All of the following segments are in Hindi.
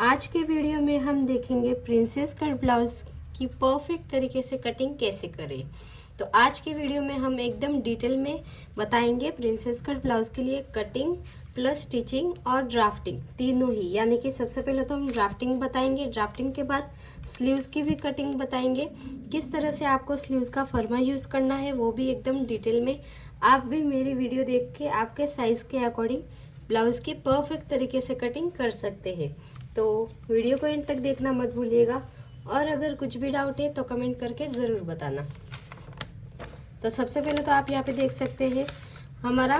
आज के वीडियो में हम देखेंगे प्रिंसेस कट ब्लाउज की परफेक्ट तरीके से कटिंग कैसे करें। तो आज के वीडियो में हम एकदम डिटेल में बताएंगे प्रिंसेस कट ब्लाउज के लिए कटिंग प्लस स्टिचिंग और ड्राफ्टिंग तीनों ही। यानी कि सबसे पहले तो हम ड्राफ्टिंग बताएंगे, ड्राफ्टिंग के बाद स्लीव्स की भी कटिंग बताएंगे, किस तरह से आपको स्लीव्स का फर्मा यूज़ करना है वो भी एकदम डिटेल में। आप भी मेरी वीडियो देख के आपके साइज़ के अकॉर्डिंग ब्लाउज़ की परफेक्ट तरीके से कटिंग कर सकते हैं। तो वीडियो को एंड तक देखना मत भूलिएगा, और अगर कुछ भी डाउट है तो कमेंट करके ज़रूर बताना। तो सबसे पहले तो आप यहाँ पे देख सकते हैं हमारा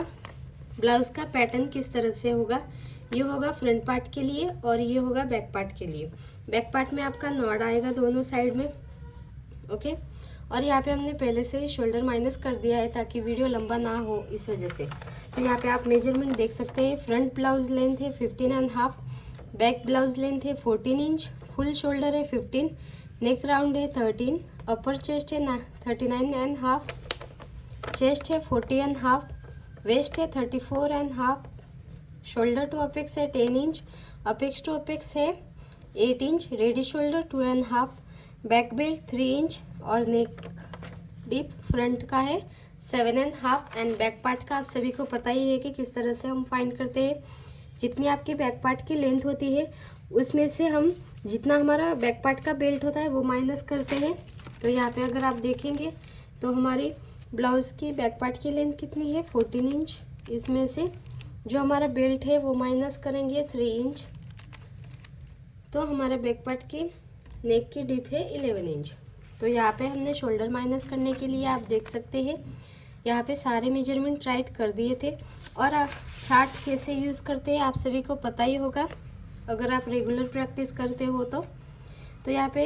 ब्लाउज़ का पैटर्न किस तरह से होगा। ये होगा फ्रंट पार्ट के लिए और ये होगा बैक पार्ट के लिए। बैक पार्ट में आपका नॉट आएगा दोनों साइड में, ओके। और यहाँ पे हमने पहले से ही शोल्डर माइनस कर दिया है ताकि वीडियो लंबा ना हो, इस वजह से। तो यहाँ पे आप मेजरमेंट देख सकते हैं। फ्रंट ब्लाउज लेंथ है 15.5, बैक ब्लाउज लेंथ है 14 इंच, फुल शोल्डर है 15, नेक राउंड है 13, अपर चेस्ट है 39.5, चेस्ट है 40.5, वेस्ट है 34.5, शोल्डर टू अपेक्स है 10 इंच, अपेक्स टू अपेक्स है 8 inch, ready shoulder 2.5, back belt 3 inch और नेक डीप फ्रंट का है 7.5। एंड बैक पार्ट का आप सभी को पता ही है कि किस तरह से हम फाइंड करते हैं। जितनी आपकी बैक पार्ट की लेंथ होती है उसमें से हम जितना हमारा बैक पार्ट का बेल्ट होता है वो माइनस करते हैं। तो यहाँ पे अगर आप देखेंगे तो हमारी ब्लाउज़ की बैक पार्ट की लेंथ कितनी है 14 इंच, इसमें से जो हमारा बेल्ट है वो माइनस करेंगे 3 इंच, तो हमारे बैक पार्ट की नेक की डिप है 11 इंच। तो यहाँ पे हमने शोल्डर माइनस करने के लिए आप देख सकते हैं यहाँ पे सारे मेजरमेंट राइट कर दिए थे। और आप चार्ट कैसे यूज़ करते हैं आप सभी को पता ही होगा अगर आप रेगुलर प्रैक्टिस करते हो तो यहाँ पे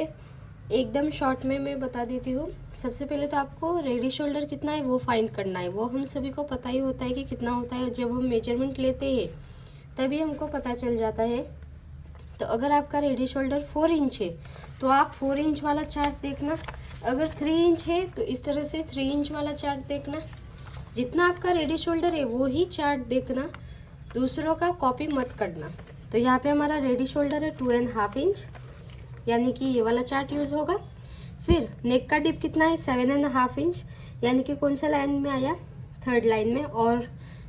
एकदम शॉर्ट में मैं बता देती हूँ। सबसे पहले तो आपको रेडी शोल्डर कितना है वो फाइंड करना है। वो हम सभी को पता ही होता है कि कितना होता है, जब हम मेजरमेंट लेते हैं तभी हमको पता चल जाता है। तो अगर आपका रेडी शोल्डर 4 इंच है तो आप 4 इंच वाला चार्ट देखना, अगर 3 इंच है तो इस तरह से 3 इंच वाला चार्ट देखना। जितना आपका रेडी शोल्डर है वो ही चार्ट देखना, दूसरों का कॉपी मत करना। तो यहाँ पे हमारा रेडी शोल्डर है 2.5 इंच, यानी कि ये वाला चार्ट यूज़ होगा। फिर नेक का डिप कितना है 7.5 इंच, यानी कि कौन सा लाइन में आया, थर्ड लाइन में। और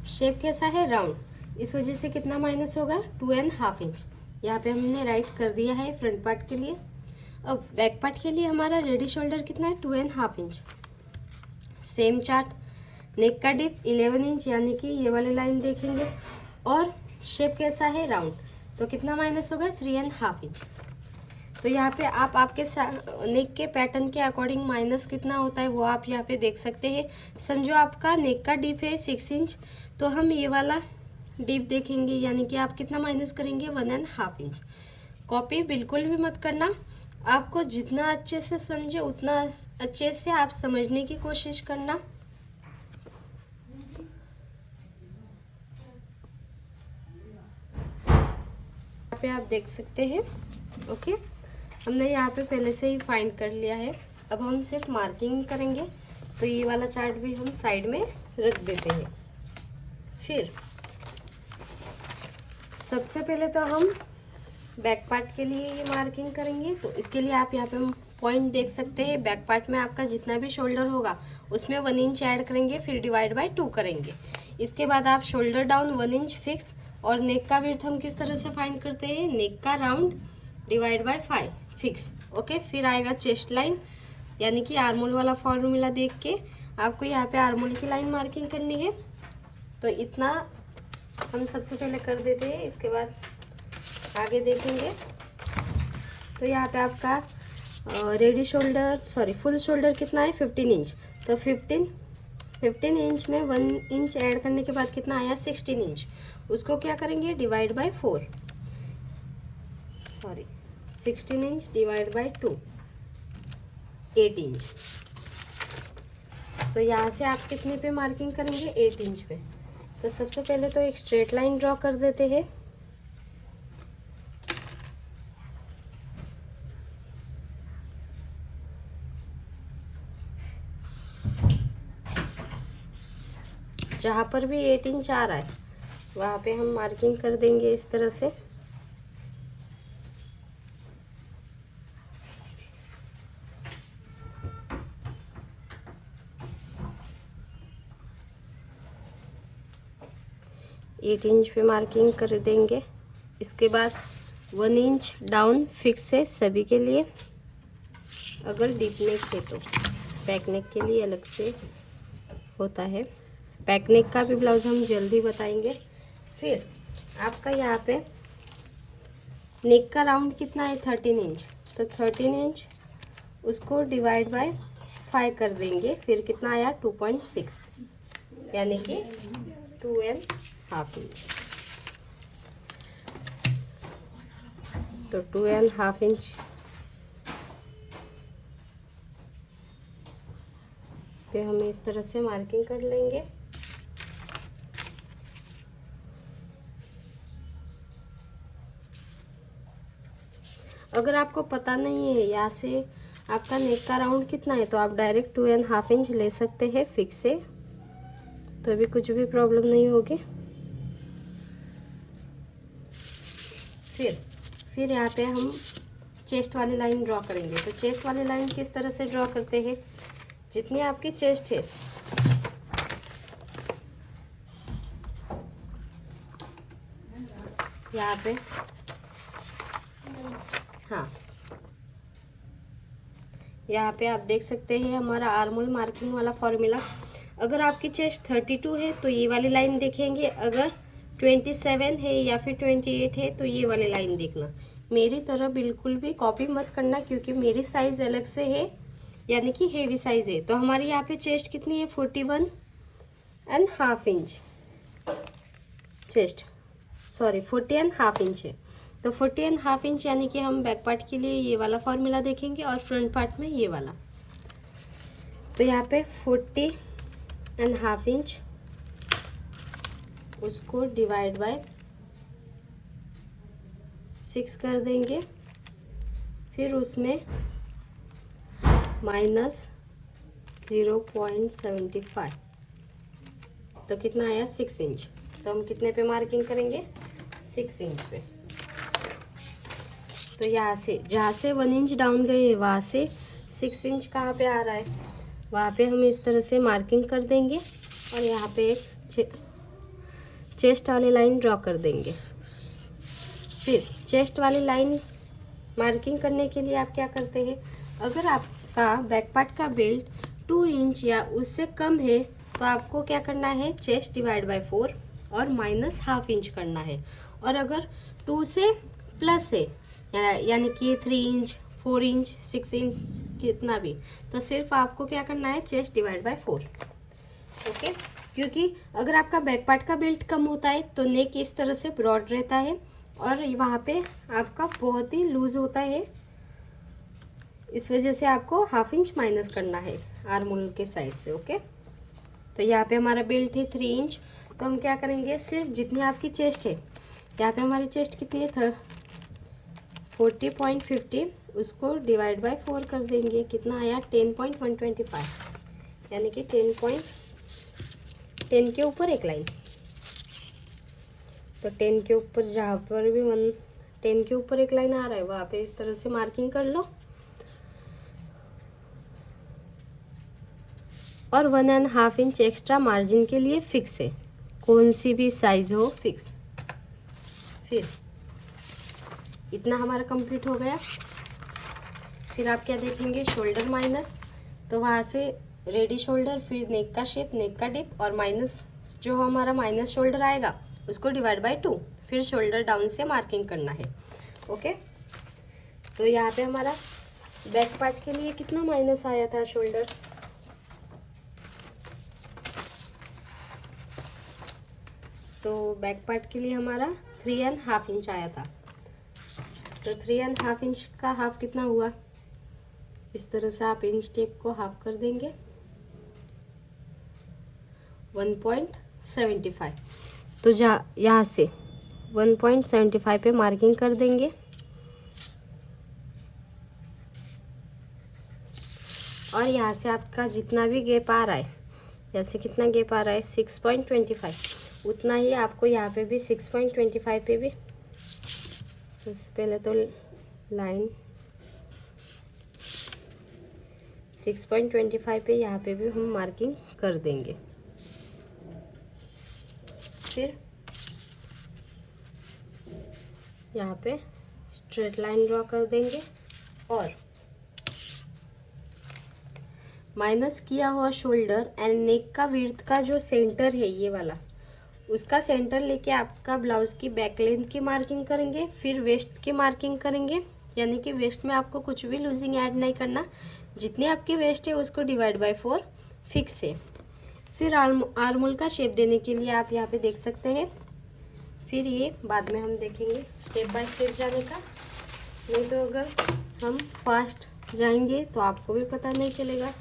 शेप कैसा है राउंड, इस वजह से कितना माइनस होगा 2.5 इंच। यहाँ पे हमने राइट कर दिया है फ्रंट पार्ट के लिए। अब बैक पार्ट के लिए हमारा रेडी शोल्डर कितना है 2.5 इंच, सेम चार्ट। नेक का डिप 11 इंच, यानी कि ये वाली लाइन देखेंगे। और शेप कैसा है राउंड, तो कितना माइनस होगा 3.5 इंच। तो यहाँ पे आप आपके नेक के पैटर्न के अकॉर्डिंग माइनस कितना होता है वो आप यहाँ पे देख सकते हैं। समझो आपका नेक का डिप है 6 इंच, तो हम ये वाला डिप देखेंगे, यानी कि आप कितना माइनस करेंगे 1.5 इंच। कॉपी बिल्कुल भी मत करना, आपको जितना अच्छे से समझे उतना अच्छे से आप समझने की कोशिश करना। यहाँ पे आप देख सकते हैं, ओके। हमने यहाँ पे पहले से ही फाइंड कर लिया है। अब हम सिर्फ मार्किंग करेंगे। तो ये वाला चार्ट भी हम साइड में रख देते हैं। फिर सबसे पहले तो हम बैक पार्ट के लिए ये मार्किंग करेंगे। तो इसके लिए आप यहाँ पे पॉइंट देख सकते हैं। बैक पार्ट में आपका जितना भी शोल्डर होगा उसमें 1 इंच ऐड करेंगे, फिर डिवाइड बाय 2 करेंगे। इसके बाद आप शोल्डर डाउन 1 इंच फिक्स। और नेक का विड्थ हम किस तरह से फाइंड करते हैं, नेक का round divide by 5 fix, okay. फिर आएगा चेस्ट लाइन, यानी कि आर्मोल वाला फॉर्मूला देख के आपको यहाँ पे आर्मोल की लाइन मार्किंग करनी है। तो इतना हम सबसे पहले कर देते हैं, इसके बाद आगे देखेंगे। तो यहाँ पे आपका रेडी शोल्डर फुल शोल्डर कितना है 15 इंच। तो 15 इंच में 1 इंच ऐड करने के बाद कितना आया 16 इंच। उसको क्या करेंगे divide by 4, 16 inch divide by 2, 8 inch. तो यहाँ से आप कितने पे मार्किंग करेंगे 8 इंच पे। तो सबसे पहले तो एक स्ट्रेट लाइन ड्रॉ कर देते हैं। जहाँ पर भी 8 इंच आ रहा है वहाँ पे हम मार्किंग कर देंगे इस तरह से। 8 इंच पे मार्किंग कर देंगे। इसके बाद 1 इंच डाउन फिक्स है सभी के लिए। अगर डीप नेक है तो बैक नेक के लिए अलग से होता है। बैक नेक का भी ब्लाउज हम जल्दी बताएंगे। फिर आपका यहाँ पे नेक का राउंड कितना है 13 इंच, तो 13 इंच उसको डिवाइड बाय 5 कर देंगे। फिर कितना आया 2.6 यानी कि 2.5 इंच। तो 2.5 इंच पे हम इस तरह से मार्किंग कर लेंगे। अगर आपको पता नहीं है यहाँ से आपका नेक का राउंड कितना है, तो आप डायरेक्ट 2.5 इंच ले सकते हैं फिक्स से, तो भी कुछ भी प्रॉब्लम नहीं होगी। फिर यहाँ पे हम चेस्ट वाली लाइन ड्रॉ करेंगे। तो चेस्ट वाली लाइन किस तरह से ड्रॉ करते हैं, जितनी आपकी चेस्ट है यहाँ पे, हाँ यहाँ पे आप देख सकते हैं हमारा आर्मोल मार्किंग वाला फॉर्मूला। अगर आपकी चेस्ट 32 है तो ये वाली लाइन देखेंगे, अगर 27 है या फिर 28 है तो ये वाली लाइन देखना। मेरी तरह बिल्कुल भी कॉपी मत करना, क्योंकि मेरी साइज़ अलग से है, यानी कि हेवी साइज़ है। तो हमारी यहाँ पे चेस्ट कितनी है 41.5 इंच चेस्ट, सॉरी 40.5 इंच है। तो 40.5 इंच यानी कि हम बैक पार्ट के लिए ये वाला फॉर्मूला देखेंगे और फ्रंट पार्ट में ये वाला। तो यहाँ पे 40.5 इंच उसको डिवाइड बाय 6 कर देंगे। फिर उसमें -0.75, तो कितना आया 6 इंच। तो हम कितने पे मार्किंग करेंगे 6 इंच पे। तो यहाँ से जहाँ से 1 इंच डाउन गए है वहाँ से 6 इंच कहाँ पे आ रहा है, वहाँ पे हम इस तरह से मार्किंग कर देंगे और यहाँ पे एक चेस्ट वाली लाइन ड्रॉ कर देंगे। फिर चेस्ट वाली लाइन मार्किंग करने के लिए आप क्या करते हैं, अगर आपका बैक पार्ट का बेल्ट 2 इंच या उससे कम है तो आपको क्या करना है, चेस्ट डिवाइड बाय 4 और -1/2 इंच करना है। और अगर 2 से प्लस है यानी कि 3 इंच 4 इंच 6 इंच कितना भी, तो सिर्फ आपको क्या करना है चेस्ट डिवाइड बाय 4। ओके, क्योंकि अगर आपका बैक पार्ट का बेल्ट कम होता है तो नेक इस तरह से ब्रॉड रहता है और वहाँ पे आपका बहुत ही लूज होता है, इस वजह से आपको 1/2 इंच माइनस करना है आर्मोल के साइड से। ओके, तो यहाँ पे हमारा बेल्ट है 3 इंच, तो हम क्या करेंगे, सिर्फ जितनी आपकी चेस्ट है, यहाँ पे हमारी चेस्ट कितनी है 40.50, उसको डिवाइड बाय 4 कर देंगे। कितना आया 10.125, यानी कि 10 के ऊपर एक लाइन। तो 10 के ऊपर जहाँ पर भी 10 के ऊपर एक लाइन आ रहा है वहाँ पे इस तरह से मार्किंग कर लो। और 1.5 इंच एक्स्ट्रा मार्जिन के लिए फिक्स है, कौन सी भी साइज हो फिक्स। फिर इतना हमारा कंप्लीट हो गया। फिर आप क्या देखेंगे, शोल्डर माइनस, तो वहाँ से रेडी शोल्डर, फिर नेक का शेप, नेक का डिप और माइनस, जो हमारा माइनस शोल्डर आएगा उसको डिवाइड बाय 2, फिर शोल्डर डाउन से मार्किंग करना है। ओके, तो यहाँ पे हमारा बैक पार्ट के लिए कितना माइनस आया था शोल्डर, तो बैक पार्ट के लिए हमारा 3.5 इंच आया था। तो 3.5 इंच का हाफ कितना हुआ, इस तरह से आप इंच टेप को हाफ कर देंगे 1.75। तो यहाँ से 1.75 पे मार्किंग कर देंगे और यहाँ से आपका जितना भी गैप आ रहा है, जैसे कितना गैप आ रहा है 6.25, उतना ही आपको यहाँ पे भी 6.25 पे भी, सबसे पहले तो लाइन 6.25 पे यहाँ पे भी हम मार्किंग कर देंगे। फिर यहाँ पे स्ट्रेट लाइन ड्रॉ कर देंगे और माइनस किया हुआ शोल्डर एंड नेक का विड्थ का जो सेंटर है ये वाला, उसका सेंटर लेके आपका ब्लाउज की बैक लेंथ की मार्किंग करेंगे, फिर वेस्ट की मार्किंग करेंगे। यानी कि वेस्ट में आपको कुछ भी लूजिंग ऐड नहीं करना, जितनी आपकी वेस्ट है उसको डिवाइड बाय 4 फिक्स है। फिर आर्मोल का शेप देने के लिए आप यहाँ पे देख सकते हैं। फिर ये बाद में हम देखेंगे स्टेप बाय स्टेप जाने का, नहीं तो अगर हम फास्ट जाएंगे तो आपको भी पता नहीं चलेगा।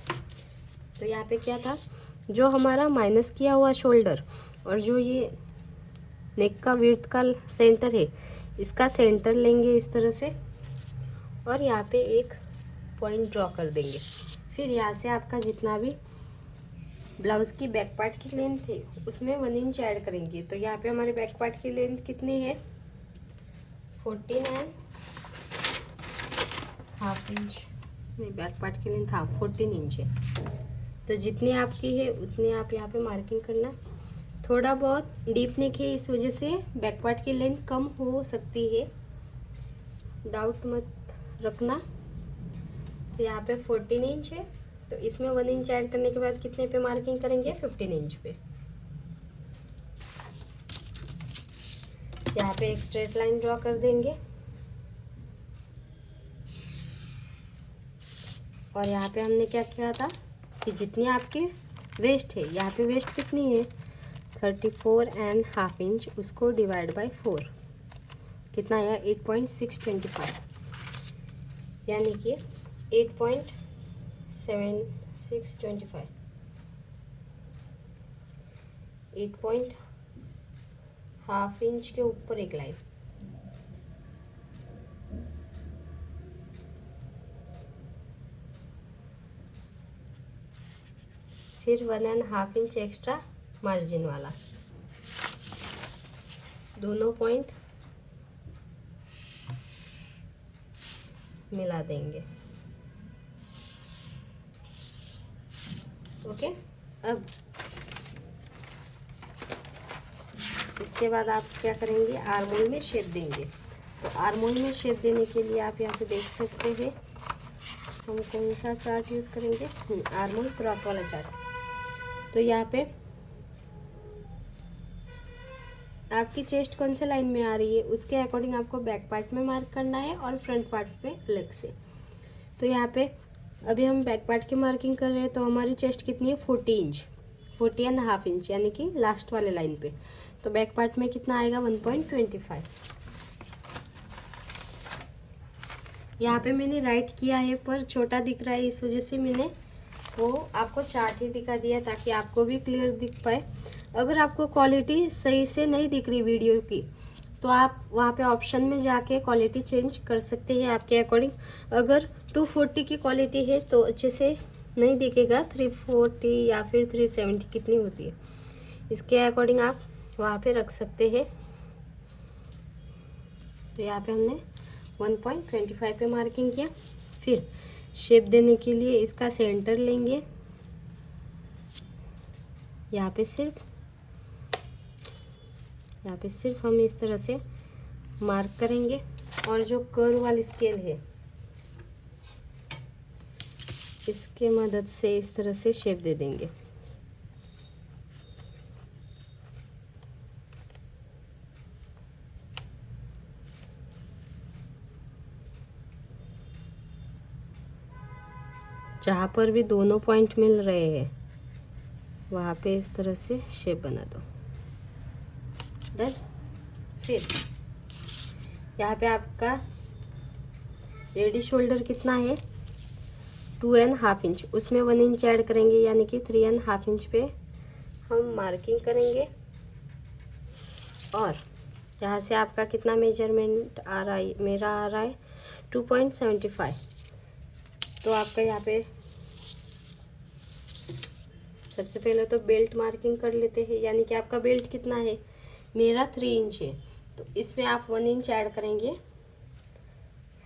तो यहाँ पे क्या था, जो हमारा माइनस किया हुआ शोल्डर और जो ये नेक का विड्थ का सेंटर है, इसका सेंटर लेंगे इस तरह से और यहाँ पे एक पॉइंट ड्रॉ कर देंगे। फिर यहाँ से आपका जितना भी ब्लाउज़ की बैक पार्ट की लेंथ है उसमें 1 इंच ऐड करेंगे। तो यहाँ पे हमारे बैक पार्ट की लेंथ कितनी है, 14.5 इंच, नहीं बैक पार्ट की लेंथ 14 इंच है। तो जितनी आपकी है उतनी आप यहाँ पे मार्किंग करना। थोड़ा बहुत डीप नेक है, इस वजह से बैक पार्ट की लेंथ कम हो सकती है, डाउट मत रखना। तो यहाँ पे 14 इंच है, तो इसमें 1 इंच ऐड करने के बाद कितने पे मार्किंग करेंगे, 15 इंच पे। यहाँ पे एक स्ट्रेट लाइन ड्रॉ कर देंगे और यहाँ पे हमने क्या किया था कि जितनी आपकी वेस्ट है, यहाँ पे वेस्ट कितनी है 34.5 इंच, उसको डिवाइड बाय 4 कितना है 8.625, यानी कि 8.7625, 8.5 इंच के ऊपर एक लाइन। फिर 1.5 इंच एक्स्ट्रा मार्जिन वाला, दोनों पॉइंट मिला देंगे। ओके, अब इसके बाद आप क्या करेंगे, आर्मोल में शेप देंगे। तो आर्मोल में शेप देने के लिए आप यहाँ पे देख सकते हैं हम कौन सा चार्ट यूज़ करेंगे, आर्मोल क्रॉस वाला चार्ट। तो यहाँ पे आपकी चेस्ट कौन से लाइन में आ रही है उसके अकॉर्डिंग आपको बैक पार्ट में मार्क करना है और फ्रंट पार्ट पे अलग से। तो यहाँ पे अभी हम बैक पार्ट की मार्किंग कर रहे हैं, तो हमारी चेस्ट कितनी है 40 इंच, 40.5 इंच, यानी कि लास्ट वाले लाइन पे। तो बैक पार्ट में कितना आएगा 1.25। यहाँ पे मैंने राइट किया है पर छोटा दिख रहा है, इस वजह से मैंने वो आपको चार्ट ही दिखा दिया ताकि आपको भी क्लियर दिख पाए। अगर आपको क्वालिटी सही से नहीं दिख रही वीडियो की, तो आप वहाँ पे ऑप्शन में जाके क्वालिटी चेंज कर सकते हैं आपके अकॉर्डिंग। अगर 240 की क्वालिटी है तो अच्छे से नहीं दिखेगा, 340 या फिर 370 कितनी होती है, इसके अकॉर्डिंग आप वहाँ पे रख सकते हैं। तो यहाँ पे हमने 1.25 पे मार्किंग किया। फिर शेप देने के लिए इसका सेंटर लेंगे, यहाँ पे सिर्फ हम इस तरह से मार्क करेंगे और जो कर्व वाली स्केल है इसके मदद से इस तरह से शेप दे देंगे। जहाँ पर भी दोनों पॉइंट मिल रहे हैं वहाँ पे इस तरह से शेप बना दो। देन फिर यहाँ पे आपका रेडी शोल्डर कितना है 2.5 इंच, उसमें 1 इंच ऐड करेंगे, यानी कि 3.5 इंच पे हम मार्किंग करेंगे। और यहाँ से आपका कितना मेजरमेंट आ रहा है, मेरा आ रहा है 2.75। तो आपका यहाँ पे सबसे पहले तो बेल्ट मार्किंग कर लेते हैं, यानी कि आपका बेल्ट कितना है, मेरा 3 इंच है, तो इसमें आप 1 इंच ऐड करेंगे,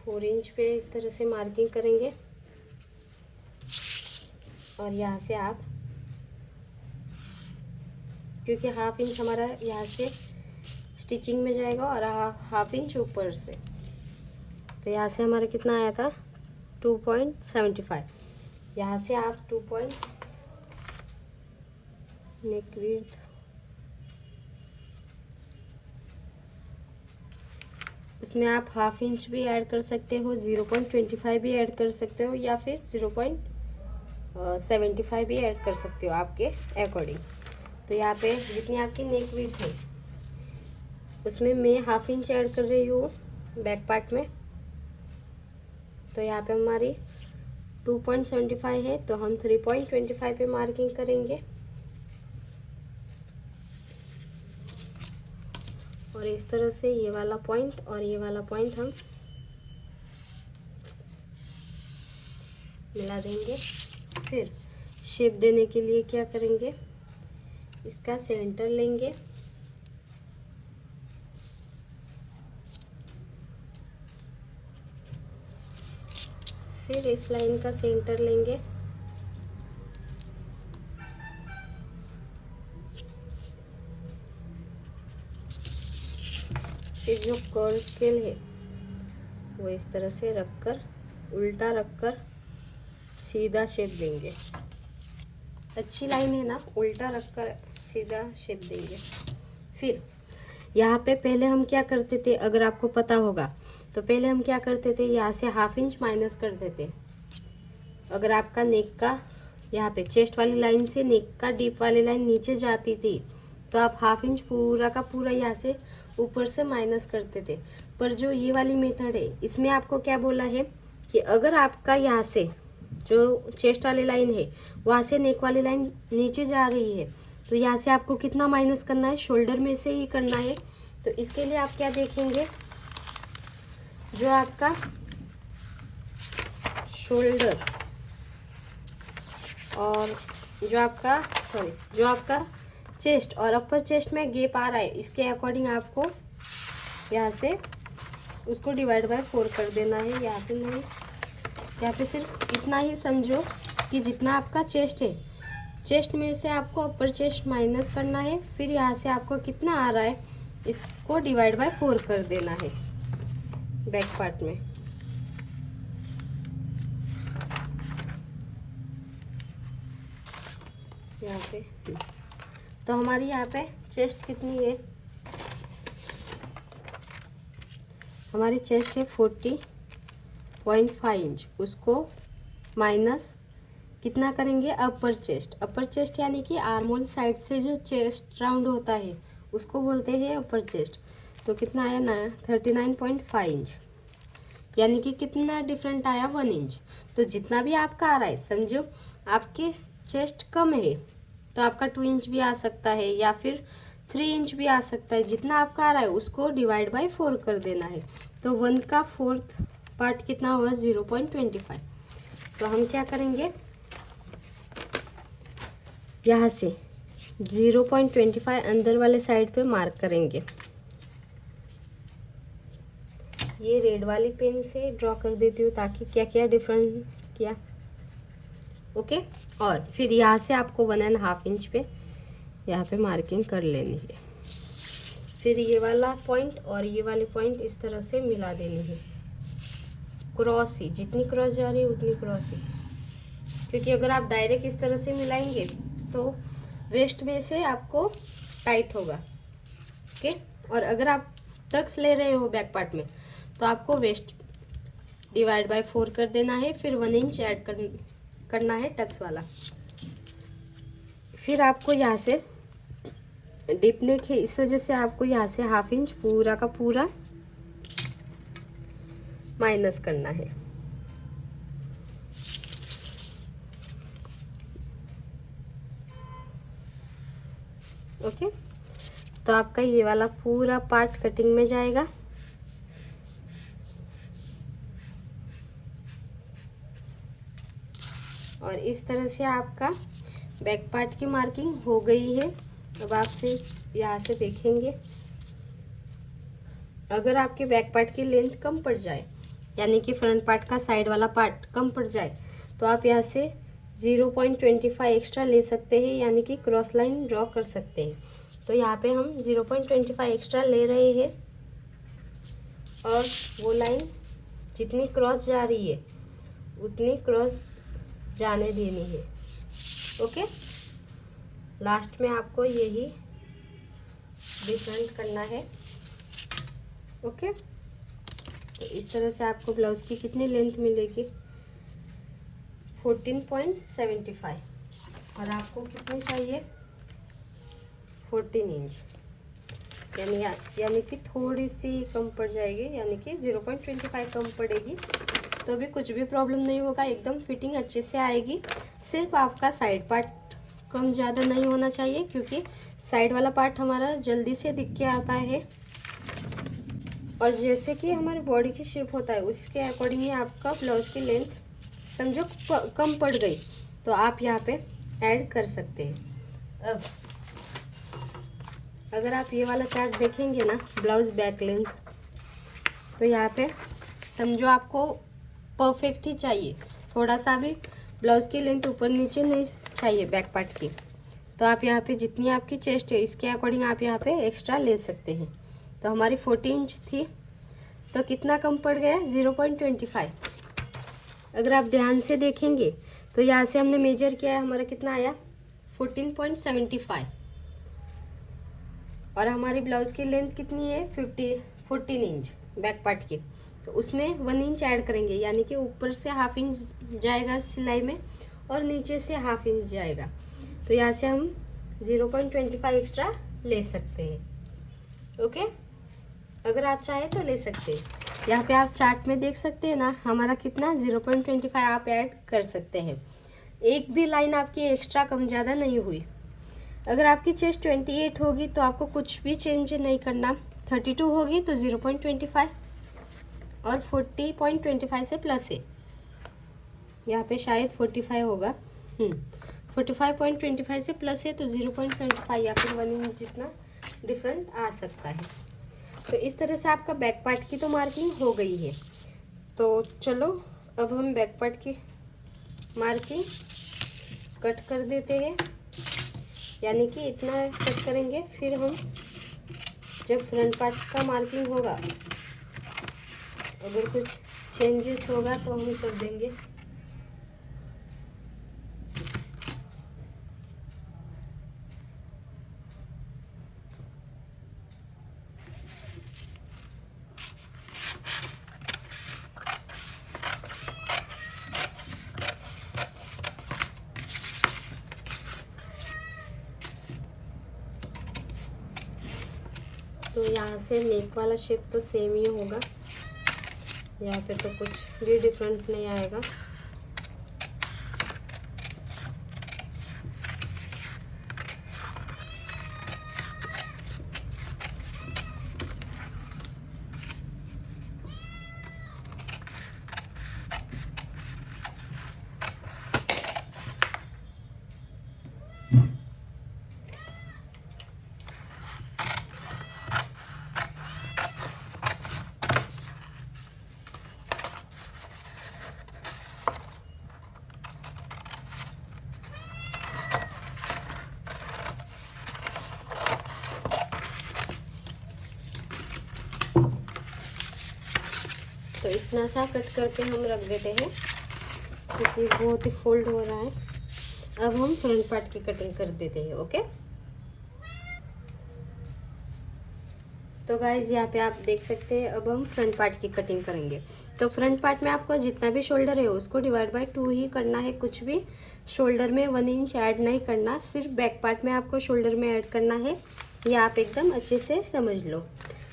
4 इंच पे इस तरह से मार्किंग करेंगे। और यहाँ से आप, क्योंकि 1/2 इंच हमारा यहाँ से स्टिचिंग में जाएगा और हाफ इंच ऊपर से। तो यहाँ से हमारा कितना आया था 2.75। यहाँ से आप नेक विड्थ उसमें आप हाफ इंच भी ऐड कर सकते हो, 0.25 भी ऐड कर सकते हो, या फिर 0.75 भी ऐड कर सकते हो आपके अकॉर्डिंग। तो यहाँ पे जितनी आपकी नेक विड्थ है उसमें मैं हाफ इंच ऐड कर रही हूँ बैक पार्ट में। तो यहाँ पे हमारी 2.75 है, तो हम 3.25 पे मार्किंग करेंगे और इस तरह से ये वाला पॉइंट और ये वाला पॉइंट हम मिला देंगे। फिर शेप देने के लिए क्या करेंगे, इसका सेंटर लेंगे, फिर इस लाइन का सेंटर लेंगे, फिर जो कर्ल स्केल है वो इस तरह से रखकर उल्टा रखकर सीधा शेप देंगे। अच्छी लाइन है ना, उल्टा रखकर सीधा शेप देंगे। फिर यहाँ पे पहले हम क्या करते थे, अगर आपको पता होगा तो पहले हम क्या करते थे, यहाँ से हाफ इंच माइनस करते थे। अगर आपका नेक का यहाँ पे चेस्ट वाली लाइन से नेक का डीप वाली लाइन नीचे जाती थी तो आप हाफ इंच पूरा का पूरा यहाँ से ऊपर से माइनस करते थे। पर जो ये वाली मेथड है इसमें आपको क्या बोला है कि अगर आपका यहाँ से जो चेस्ट वाली लाइन है वहाँ से नेक वाली लाइन नीचे जा रही है तो यहाँ से आपको कितना माइनस करना है, शोल्डर में से ही करना है। तो इसके लिए आप क्या देखेंगे, जो आपका शोल्डर और जो आपका चेस्ट और अपर चेस्ट में गैप आ रहा है, इसके अकॉर्डिंग आपको यहाँ से उसको डिवाइड बाय 4 कर देना है। यहाँ पे नहीं, यहाँ पे सिर्फ इतना ही समझो कि जितना आपका चेस्ट है, चेस्ट में से आपको अपर चेस्ट माइनस करना है, फिर यहाँ से आपको कितना आ रहा है इसको डिवाइड बाय 4 कर देना है बैक पार्ट में। यहाँ पे तो हमारी यहाँ पे चेस्ट कितनी है, हमारी चेस्ट है 40.5 इंच। उसको माइनस कितना करेंगे, अपर चेस्ट यानी कि आर्मोल साइड से जो चेस्ट राउंड होता है उसको बोलते हैं अपर चेस्ट। तो कितना आया ना 39.5 इंच, यानी कि कितना डिफरेंट आया 1 इंच। तो जितना भी आपका आ रहा है, समझो आपके चेस्ट कम है तो आपका 2 इंच भी आ सकता है या फिर 3 इंच भी आ सकता है। जितना आपका आ रहा है उसको डिवाइड बाय 4 कर देना है। तो 1 का 4th पार्ट कितना हुआ 0.25। तो हम क्या करेंगे, यहाँ से 0.25 अंदर वाले साइड पे मार्क करेंगे। ये रेड वाली पेन से ड्रॉ कर देती हूँ ताकि क्या क्या डिफरेंट किया, ओके। और फिर यहाँ से आपको 1.5 इंच पे यहाँ पे मार्किंग कर लेनी है। फिर ये वाला पॉइंट और ये वाली पॉइंट इस तरह से मिला देनी है, क्रॉस ही, जितनी क्रॉस जा रही है उतनी क्रॉस ही, क्योंकि अगर आप डायरेक्ट इस तरह से मिलाएंगे तो वेस्ट में से आपको टाइट होगा, ओके। और अगर आप टक्स ले रहे हो बैक पार्ट में तो आपको वेस्ट डिवाइड बाय 4 कर देना है, फिर 1 इंच ऐड करना है टक्स वाला। फिर आपको यहाँ से डिप नेक है, इस वजह से आपको यहाँ से हाफ इंच पूरा का पूरा माइनस करना है, ओके। तो आपका ये वाला पूरा पार्ट कटिंग में जाएगा। और इस तरह से आपका बैक पार्ट की मार्किंग हो गई है। अब आपसे यहाँ से देखेंगे, अगर आपके बैक पार्ट की लेंथ कम पड़ जाए, यानी कि फ्रंट पार्ट का साइड वाला पार्ट कम पड़ जाए, तो आप यहाँ से 0.25 एक्स्ट्रा ले सकते हैं, यानी कि क्रॉस लाइन ड्रॉ कर सकते हैं। तो यहाँ पे हम 0.25 एक्स्ट्रा ले रहे हैं और वो लाइन जितनी क्रॉस जा रही है उतनी क्रॉस जाने देनी है। ओके, लास्ट में आपको यही डिफरेंट करना है। ओके, तो इस तरह से आपको ब्लाउज़ की कितनी लेंथ मिलेगी, 14.75, और आपको कितनी चाहिए, 14 इंच, यानी कि थोड़ी सी कम पड़ जाएगी, यानी कि 0.25 कम पड़ेगी, तो भी कुछ भी प्रॉब्लम नहीं होगा, एकदम फिटिंग अच्छे से आएगी। सिर्फ आपका साइड पार्ट कम ज़्यादा नहीं होना चाहिए, क्योंकि साइड वाला पार्ट हमारा जल्दी से दिख के आता है, और जैसे कि हमारे बॉडी की शेप होता है उसके अकॉर्डिंग ही आपका ब्लाउज़ की लेंथ समझो कम पड़ गई तो आप यहाँ पे ऐड कर सकते हैं। अब अगर आप ये वाला चार्ट देखेंगे ना, ब्लाउज़ बैक लेंथ, तो यहाँ पे समझो आपको परफेक्ट ही चाहिए, थोड़ा सा भी ब्लाउज़ की लेंथ ऊपर नीचे नहीं चाहिए बैक पार्ट की, तो आप यहाँ पे जितनी आपकी चेस्ट है इसके अकॉर्डिंग आप यहाँ पे एक्स्ट्रा ले सकते हैं। तो हमारी 40 इंच थी, तो कितना कम पड़ गया, 0.25। अगर आप ध्यान से देखेंगे तो यहाँ से हमने मेजर किया है, हमारा कितना आया, 14.75, और हमारी ब्लाउज़ की लेंथ कितनी है, 14 इंच बैक पार्ट की, तो उसमें 1 इंच ऐड करेंगे, यानी कि ऊपर से ½ इंच जाएगा सिलाई में और नीचे से ½ इंच जाएगा, तो यहाँ से हम 0.25 एक्स्ट्रा ले सकते हैं। ओके, अगर आप चाहें तो ले सकते हैं। यहाँ पे आप चार्ट में देख सकते हैं ना, हमारा कितना 0.25 आप ऐड कर सकते हैं, एक भी लाइन आपकी एक्स्ट्रा कम ज़्यादा नहीं हुई। अगर आपकी चेस्ट 28 होगी तो आपको कुछ भी चेंज नहीं करना, 32 होगी तो 0.25, और 40.25 से प्लस है, यहाँ पे शायद 45 होगा, 45.25 से प्लस है तो 0.75 या फिर 1 इंच जितना डिफरेंट आ सकता है। तो इस तरह से आपका बैक पार्ट की तो मार्किंग हो गई है। तो चलो अब हम बैक पार्ट की मार्किंग कट कर देते हैं, यानी कि इतना कट करेंगे, फिर हम जब फ्रंट पार्ट का मार्किंग होगा अगर कुछ चेंजेस होगा तो हम कर देंगे। तो यहाँ से नेक वाला शेप तो सेम ही होगा, यहाँ पे तो कुछ भी डिफरेंट नहीं आएगा। तो इतना सा कट करके हम रख देते हैं, क्योंकि बहुत ही फोल्ड हो रहा है। अब हम फ्रंट पार्ट की कटिंग कर देते हैं। ओके, तो गाइज यहाँ पे आप देख सकते हैं, अब हम फ्रंट पार्ट की कटिंग करेंगे। तो फ्रंट पार्ट में आपको जितना भी शोल्डर है उसको डिवाइड बाय 2 ही करना है, कुछ भी शोल्डर में 1 इंच ऐड नहीं करना, सिर्फ बैक पार्ट में आपको शोल्डर में ऐड करना है। ये आप एकदम अच्छे से समझ लो।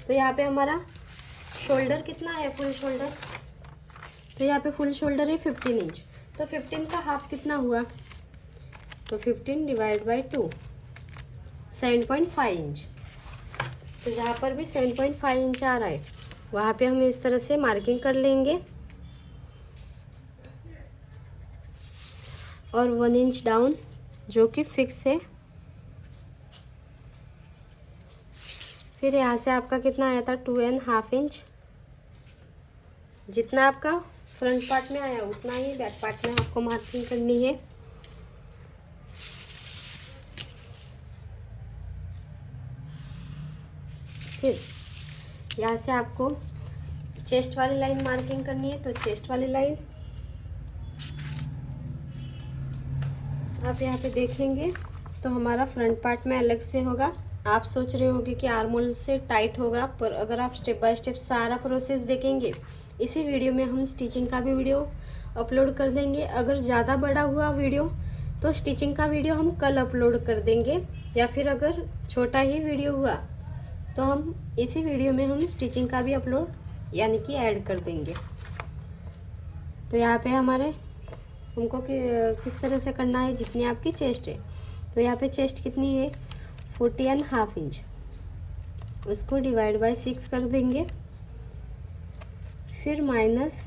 तो यहाँ पे हमारा शोल्डर कितना है, फुल शोल्डर, तो यहाँ पे फुल शोल्डर है 15 इंच, तो 15 का हाफ कितना हुआ, तो 15 डिवाइड बाय 2 7.5 इंच। तो जहाँ पर भी 7.5 इंच आ रहा है वहाँ पे हम इस तरह से मार्किंग कर लेंगे, और 1 इंच डाउन जो कि फिक्स है। फिर यहाँ से आपका कितना आया था, 2.5 इंच, जितना आपका फ्रंट पार्ट में आया उतना ही बैक पार्ट में आपको मार्किंग करनी है। फिर यहाँ से आपको चेस्ट वाली लाइन मार्किंग करनी है, तो चेस्ट वाली लाइन आप यहाँ पे देखेंगे तो हमारा फ्रंट पार्ट में अलग से होगा। आप सोच रहे होंगे कि आर्म होल से टाइट होगा, पर अगर आप स्टेप बाय स्टेप सारा प्रोसेस देखेंगे, इसी वीडियो में हम स्टिचिंग का भी वीडियो अपलोड कर देंगे। अगर ज़्यादा बड़ा हुआ वीडियो तो स्टिचिंग का वीडियो हम कल अपलोड कर देंगे, या फिर अगर छोटा ही वीडियो हुआ तो हम इसी वीडियो में हम स्टिचिंग का भी अपलोड यानी कि ऐड कर देंगे। तो यहाँ पे हमारे हमको किस तरह से करना है, जितनी आपकी चेस्ट है, तो यहाँ पे चेस्ट कितनी है 40.5 इंच, उसको डिवाइड बाय 6 कर देंगे, फिर माइनस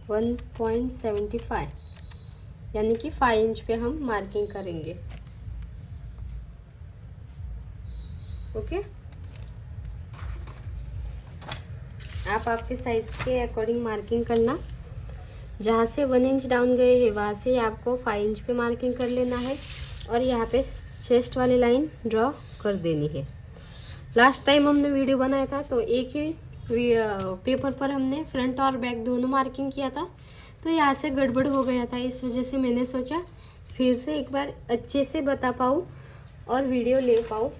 1.75 यानी कि 5 इंच पे हम मार्किंग करेंगे। ओके, आप आपके साइज के अकॉर्डिंग मार्किंग करना। जहाँ से 1 इंच डाउन गए हैं वहाँ से आपको 5 इंच पे मार्किंग कर लेना है और यहाँ पे चेस्ट वाली लाइन ड्रॉ कर देनी है। लास्ट टाइम हमने वीडियो बनाया था तो एक ही पेपर पर हमने फ्रंट और बैक दोनों मार्किंग किया था, तो यहाँ से गड़बड़ हो गया था। इस वजह से मैंने सोचा फिर से एक बार अच्छे से बता पाऊँ और वीडियो ले पाऊँ।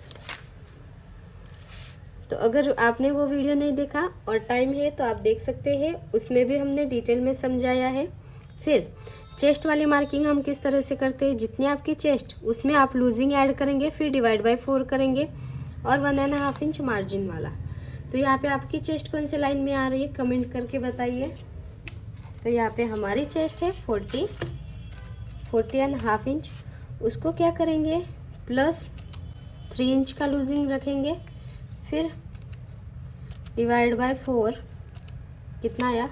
तो अगर आपने वो वीडियो नहीं देखा और टाइम है तो आप देख सकते हैं, उसमें भी हमने डिटेल में समझाया है। फिर चेस्ट वाली मार्किंग हम किस तरह से करते हैं, जितनी आपकी चेस्ट उसमें आप लूजिंग ऐड करेंगे, फिर डिवाइड बाय 4 करेंगे और 1.5 इंच मार्जिन वाला। तो यहाँ पे आपकी चेस्ट कौन से लाइन में आ रही है कमेंट करके बताइए। तो यहाँ पे हमारी चेस्ट है 40.5 इंच, उसको क्या करेंगे प्लस 3 इंच का लूजिंग रखेंगे, फिर डिवाइड बाय 4 कितना आया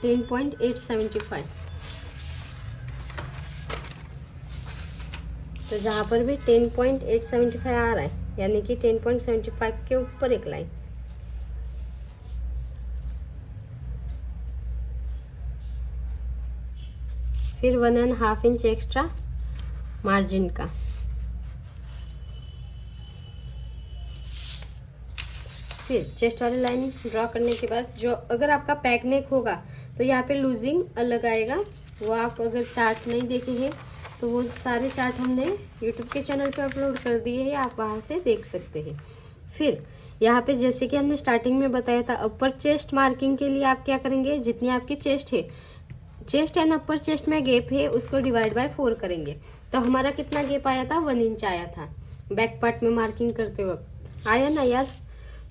10.875। तो जहाँ पर भी 10.875 आ रहा है यानी कि 10.75 के ऊपर एक लाइन, फिर 1.5 इंच एक्स्ट्रा मार्जिन का, फिर चेस्ट वाली लाइन ड्रॉ करने के बाद जो अगर आपका पैक नेक होगा तो यहाँ पे लूजिंग अलग आएगा। वो आप अगर चार्ट नहीं देखे हैं तो वो सारे चार्ट हमने यूट्यूब के चैनल पे अपलोड कर दिए हैं, आप वहाँ से देख सकते हैं। फिर यहाँ पे जैसे कि हमने स्टार्टिंग में बताया था, अपर चेस्ट मार्किंग के लिए आप क्या करेंगे, जितनी आपकी चेस्ट है, चेस्ट एंड अपर चेस्ट में गैप है उसको डिवाइड बाय 4 करेंगे। तो हमारा कितना गैप आया था 1 इंच आया था बैक पार्ट में मार्किंग करते वक्त, आया ना यार।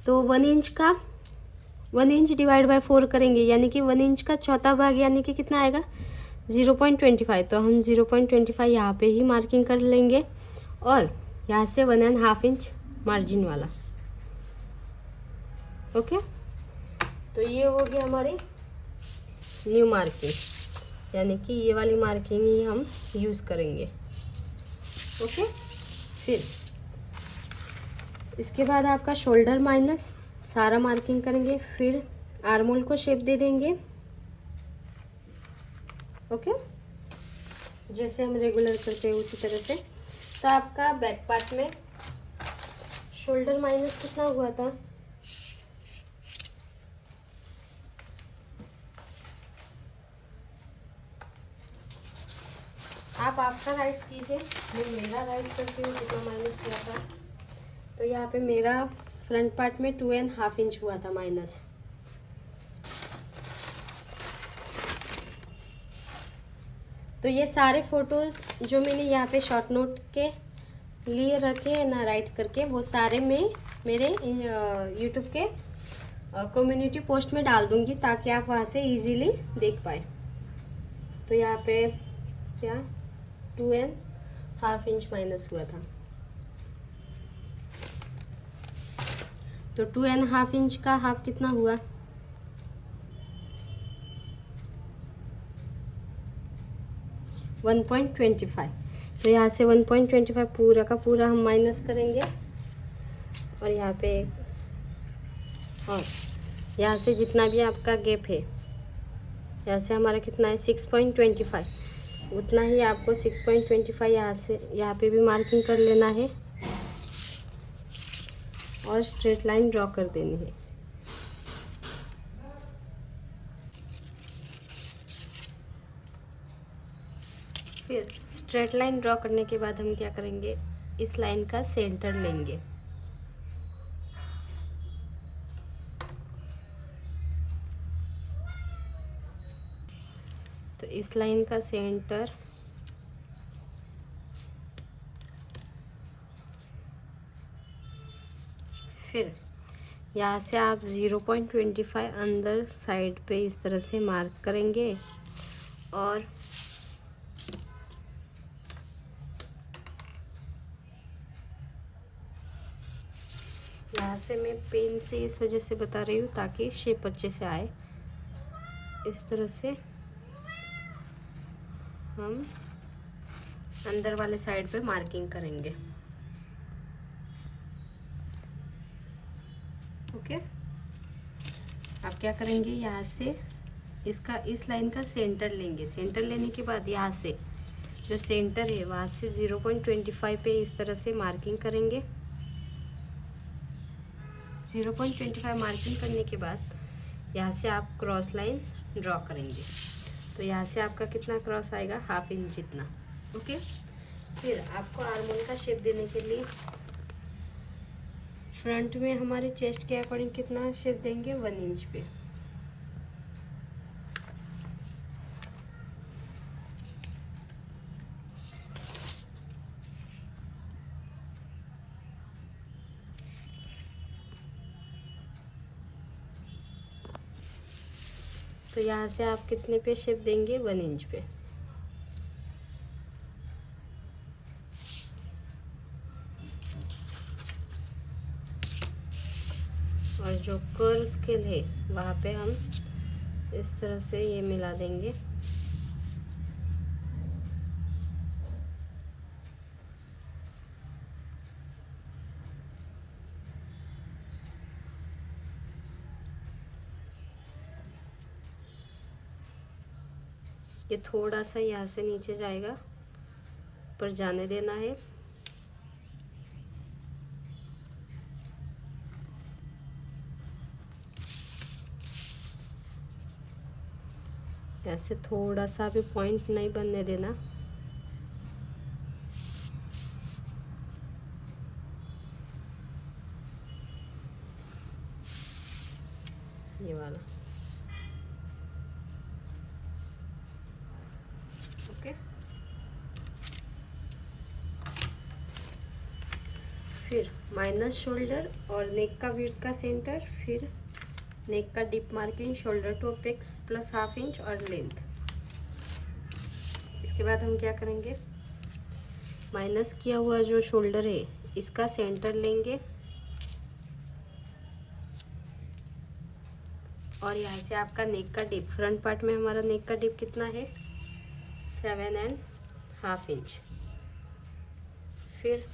तो 1 इंच डिवाइड बाय 4 करेंगे यानी कि 1 इंच का चौथा भाग यानी कि कितना आएगा 0.25। तो हम 0.25 यहाँ पे ही मार्किंग कर लेंगे और यहाँ से 1.5 इंच मार्जिन वाला। ओके, तो ये हो गया हमारी न्यू मार्किंग, यानी कि ये वाली मार्किंग ही हम यूज़ करेंगे। ओके, फिर इसके बाद आपका शोल्डर माइनस सारा मार्किंग करेंगे, फिर आर्म होल को शेप दे देंगे। ओके, जैसे हम रेगुलर करते हैं उसी तरह से। तो आपका बैक पार्ट में शोल्डर माइनस कितना हुआ था, आप आपका राइट कीजिए, मैं मेरा राइट करती हूँ कितना माइनस हुआ था। तो यहाँ पे मेरा फ्रंट पार्ट में 2.5 इंच हुआ था माइनस। तो ये सारे फोटोज़ जो मैंने यहाँ पे शॉर्ट नोट के लिए रखे हैं ना राइट करके, वो सारे मैं मेरे यूट्यूब के कम्युनिटी पोस्ट में डाल दूँगी ताकि आप वहाँ से इजीली देख पाए। तो यहाँ पे क्या 2.5 इंच माइनस हुआ था, तो 2.5 इंच का हाफ कितना हुआ 1.25। तो यहाँ से 1.25 पूरा का पूरा हम माइनस करेंगे और यहाँ पे और यहाँ से जितना भी आपका गैप है, यहाँ से हमारा कितना है 6.25, उतना ही आपको 6.25 यहाँ से यहाँ पे भी मार्किंग कर लेना है। और स्ट्रेट लाइन ड्रॉ कर देनी है। फिर स्ट्रेट लाइन ड्रॉ करने के बाद हम क्या करेंगे, इस लाइन का सेंटर लेंगे। तो इस लाइन का सेंटर फिर यहाँ से आप 0.25 अंदर साइड पे इस तरह से मार्क करेंगे और यहाँ से मैं पेन से इस वजह से बता रही हूँ ताकि शेप अच्छे से आए। इस तरह से हम अंदर वाले साइड पे मार्किंग करेंगे। ओके, आप क्या करेंगे, यहाँ से इसका इस लाइन का सेंटर लेंगे। सेंटर लेने के बाद यहाँ से जो सेंटर है वहाँ से 0.25 पे इस तरह से मार्किंग करेंगे। 0.25 मार्किंग करने के बाद यहाँ से आप क्रॉस लाइन ड्रॉ करेंगे। तो यहाँ से आपका कितना क्रॉस आएगा, 1/2 इंच जितना। ओके, फिर आपको आर्मोल का शेप देने के लिए फ्रंट में हमारे चेस्ट के अकॉर्डिंग कितना शेप देंगे, 1 इंच पे। तो यहाँ से आप कितने पे शेप देंगे, 1 इंच पे। और जो कर्व स्केल है वहाँ पे हम इस तरह से ये मिला देंगे। ये थोड़ा सा यहाँ से नीचे जाएगा पर जाने देना है। ऐसे थोड़ा सा भी पॉइंट नहीं बनने देना। ये वाला ओके। फिर माइनस शोल्डर और नेक का विड्थ का सेंटर, फिर नेक का deep marking, shoulder to apex plus 1/2 inch और लेंथ। इसके बाद हम क्या करेंगे, माइनस किया हुआ जो शोल्डर है इसका सेंटर लेंगे और यहाँ से आपका नेक का डीप, फ्रंट पार्ट में हमारा नेक का डीप कितना है, 7.5 इंच। फिर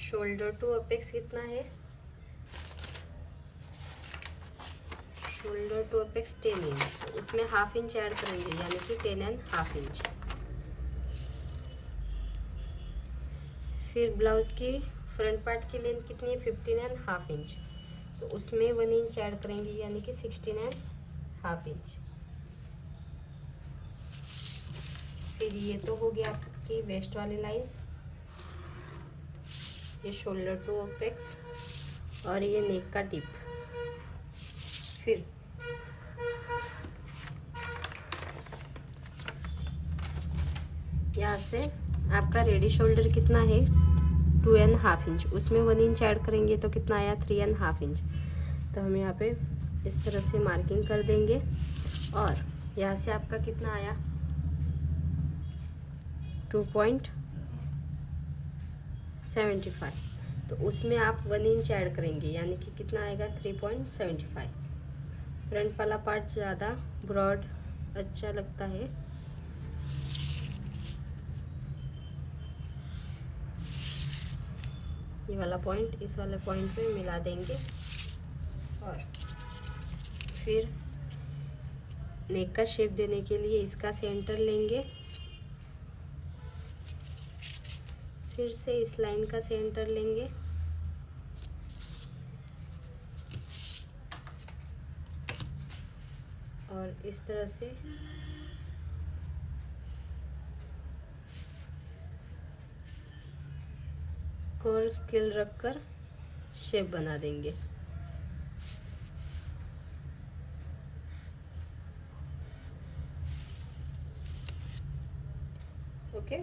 शोल्डर टू अपेक्स कितना है, शोल्डर टू अपेक्स 10 इंच। उसमें 1/2 इंच ऐड करेंगे यानी कि 10.5 इंच। फिर ब्लाउज की फ्रंट पार्ट की लेंथ कितनी है, 15.5 इंच। तो उसमें 1 इंच ऐड करेंगे यानी कि 16.5 इंच। फिर ये तो हो गया आपकी वेस्ट वाली लाइन, ये शोल्डर टू अपेक्स और ये नेक का टिप। फिर यहाँ से आपका रेडी शोल्डर कितना है, 2.5 इंच। उसमें 1 इंच ऐड करेंगे तो कितना आया, 3.5 इंच। तो हम यहाँ पे इस तरह से मार्किंग कर देंगे और यहाँ से आपका कितना आया, 2.75। तो उसमें आप 1 इंच ऐड करेंगे यानी कि कितना आएगा, 3.75। फ्रंट वाला पार्ट ज़्यादा ब्रॉड अच्छा लगता है। ये वाला पॉइंट इस वाले पॉइंट पे मिला देंगे और फिर नेक का शेप देने के लिए इसका सेंटर लेंगे। फिर से इस लाइन का सेंटर लेंगे और इस तरह से कर्व स्केल रखकर शेप बना देंगे। ओके,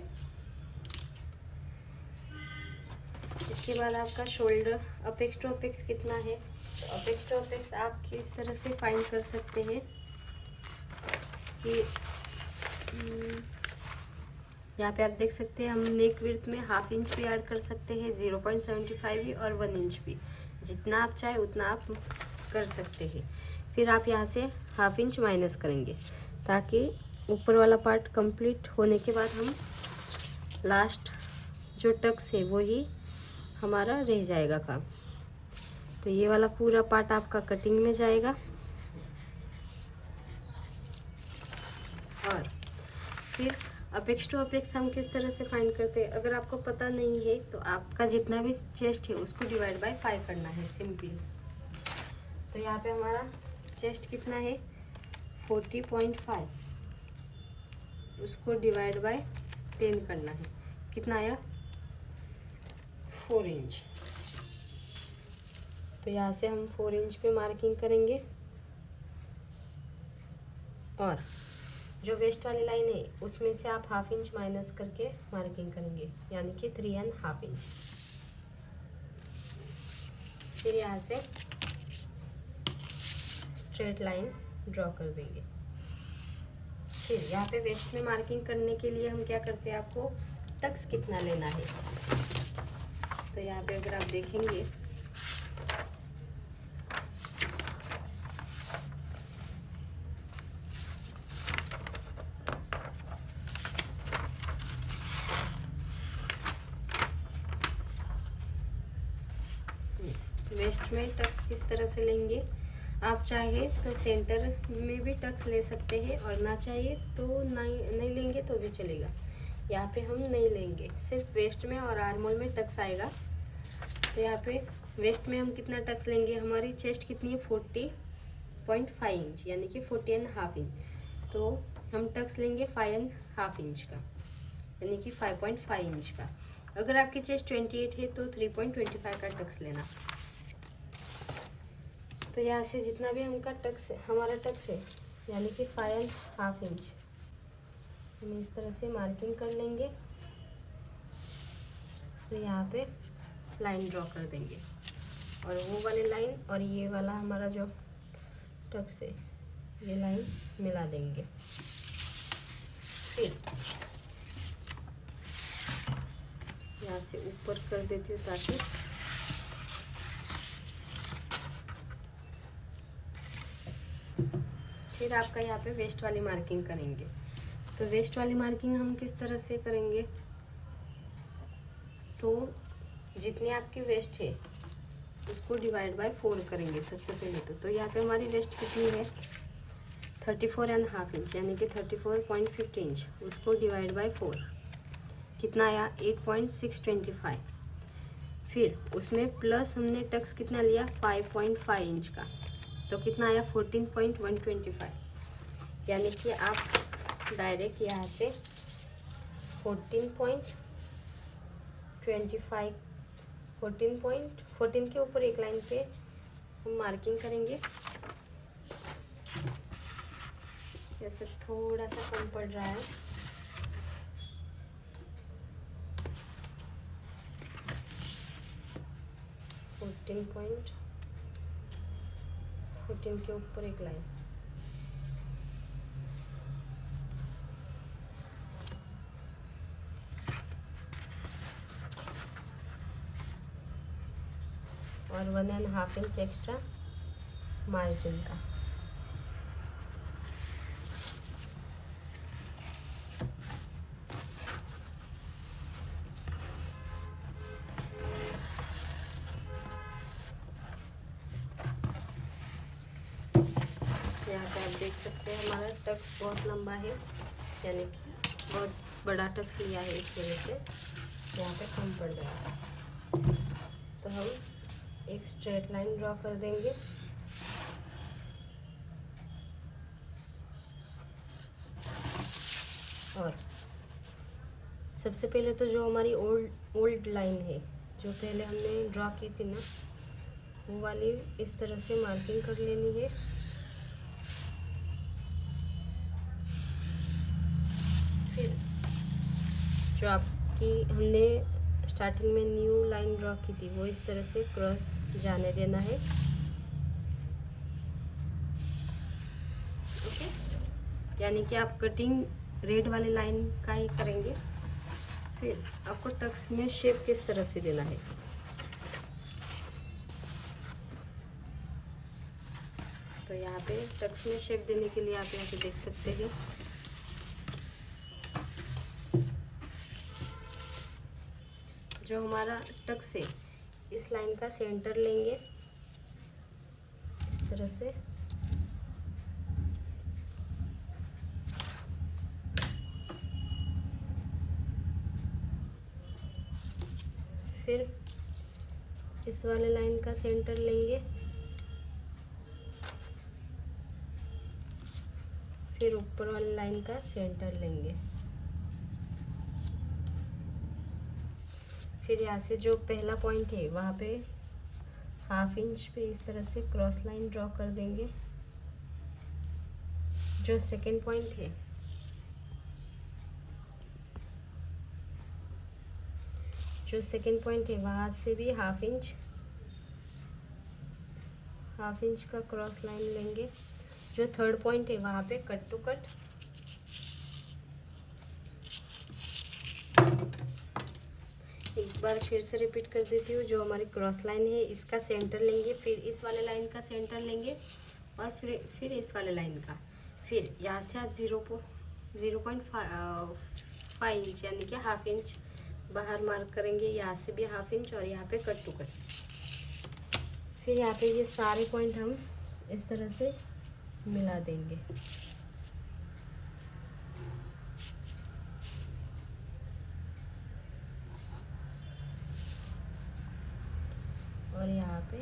इसके बाद आपका शोल्डर अपेक्स टू अपेक्स कितना है, तो अपेक्स टू अपेक्स आप किस तरह से फाइंड कर सकते हैं कि यहाँ पे आप देख सकते हैं हम नेक विड्थ में हाफ इंच भी ऐड कर सकते हैं, 0.75 भी और 1 इंच भी, जितना आप चाहे उतना आप कर सकते हैं। फिर आप यहाँ से हाफ इंच माइनस करेंगे ताकि ऊपर वाला पार्ट कंप्लीट होने के बाद हम लास्ट जो टक्स है वो ही हमारा रह जाएगा काम। तो ये वाला पूरा पार्ट आपका कटिंग में जाएगा। और फिर अपेक्स टू अपेक्स हम किस तरह से फाइंड करते हैं, अगर आपको पता नहीं है तो आपका जितना भी चेस्ट है उसको डिवाइड बाय 5 करना है सिंपली। तो यहाँ पे हमारा चेस्ट कितना है 40.5, उसको डिवाइड बाय 10 करना है, कितना आया 4 इंच। तो यहाँ से हम 4 इंच पे मार्किंग करेंगे और जो वेस्ट वाली लाइन है उसमें से आप हाफ इंच माइनस करके मार्किंग करेंगे, यानी कि 3.5 इंच। फिर यहाँ से स्ट्रेट लाइन ड्रॉ कर देंगे। फिर यहाँ पे वेस्ट में मार्किंग करने के लिए हम क्या करते हैं, आपको टक्स कितना लेना है। तो यहाँ पे अगर आप देखेंगे वेस्ट में टक्स किस तरह से लेंगे, आप चाहे तो सेंटर में भी टक्स ले सकते हैं और ना चाहिए तो नहीं लेंगे तो भी चलेगा। यहाँ पे हम नहीं लेंगे, सिर्फ वेस्ट में और आर्मोल में टक्स आएगा। तो यहाँ पे वेस्ट में हम कितना टक्स लेंगे, हमारी चेस्ट कितनी है 40.5 इंच, यानी कि 40.5 इंच। तो हम टक्स लेंगे 5.5 इंच का, यानी कि 5.5 इंच का। अगर आपकी चेस्ट 28 है तो 3.25 का टक्स लेना। तो यहाँ से जितना भी हमारा टक्स है यानी कि 5.5 इंच हम इस तरह से मार्किंग कर लेंगे। फिर यहाँ पे लाइन ड्रॉ कर देंगे और वो वाली लाइन और ये वाला हमारा जो टक्स है ये लाइन मिला देंगे। फिर यहाँ से ऊपर कर देती हूँ ताकि फिर आपका यहाँ पे वेस्ट वाली मार्किंग करेंगे। तो वेस्ट वाली मार्किंग हम किस तरह से करेंगे, तो जितनी आपकी वेस्ट है उसको डिवाइड बाय 4 करेंगे सबसे पहले। तो यहाँ पे हमारी वेस्ट कितनी है 34.5 इंच, यानी कि 34.50 इंच, उसको डिवाइड बाय 4 कितना आया 8.625। फिर उसमें प्लस हमने टक्स कितना लिया 5.5 इंच का, तो कितना आया 14.125, यानी कि आप डायरेक्ट यहाँ से 14 के ऊपर एक लाइन पे हम मार्किंग करेंगे। जैसे थोड़ा सा कम पड़ रहा है, फोर्टीन के ऊपर एक लाइन। और 1.5 इंच एक्स्ट्रा मार्जिन का। यहाँ पे आप देख सकते हैं हमारा टक्स बहुत लंबा है, यानी कि बहुत बड़ा टक्स लिया है, इस वजह से यहाँ पे कम पड़ जाएगा। तो हम एक स्ट्रेट लाइन ड्रॉ कर देंगे और सबसे पहले तो जो हमारी ओल्ड लाइन है, जो पहले हमने ड्रॉ की थी ना, वो वाली इस तरह से मार्किंग कर लेनी है। फिर जो आपकी हमने स्टार्टिंग में न्यू लाइन ड्रॉ की थी, वो इस तरह से क्रॉस जाने देना है। ओके, यानी कि आप कटिंग रेड वाली लाइन का ही करेंगे। फिर आपको टक्स में शेप किस तरह से देना है, तो यहाँ पे टक्स में शेप देने के लिए आप यहाँ पे देख सकते हैं, जो हमारा टक्स है इस लाइन का सेंटर लेंगे इस तरह से। फिर इस वाले लाइन का सेंटर लेंगे, फिर ऊपर वाली लाइन का सेंटर लेंगे। फिर यहाँ से जो पहला पॉइंट है वहाँ पे ½ इंच पे इस तरह से क्रॉस लाइन ड्रॉ कर देंगे। जो सेकंड पॉइंट है वहाँ से भी ½ इंच का क्रॉस लाइन लेंगे। जो थर्ड पॉइंट है वहाँ पे कट टू कट एक बार फिर से रिपीट कर देती हूँ। जो हमारी क्रॉस लाइन है इसका सेंटर लेंगे, फिर इस वाले लाइन का सेंटर लेंगे और फिर इस वाले लाइन का। फिर यहाँ से आप 0.5 इंच यानी कि ½ इंच बाहर मार्क करेंगे, यहाँ से भी ½ इंच और यहाँ पे कट टू कट। फिर यहाँ पे ये सारे पॉइंट हम इस तरह से मिला देंगे। और यहाँ पे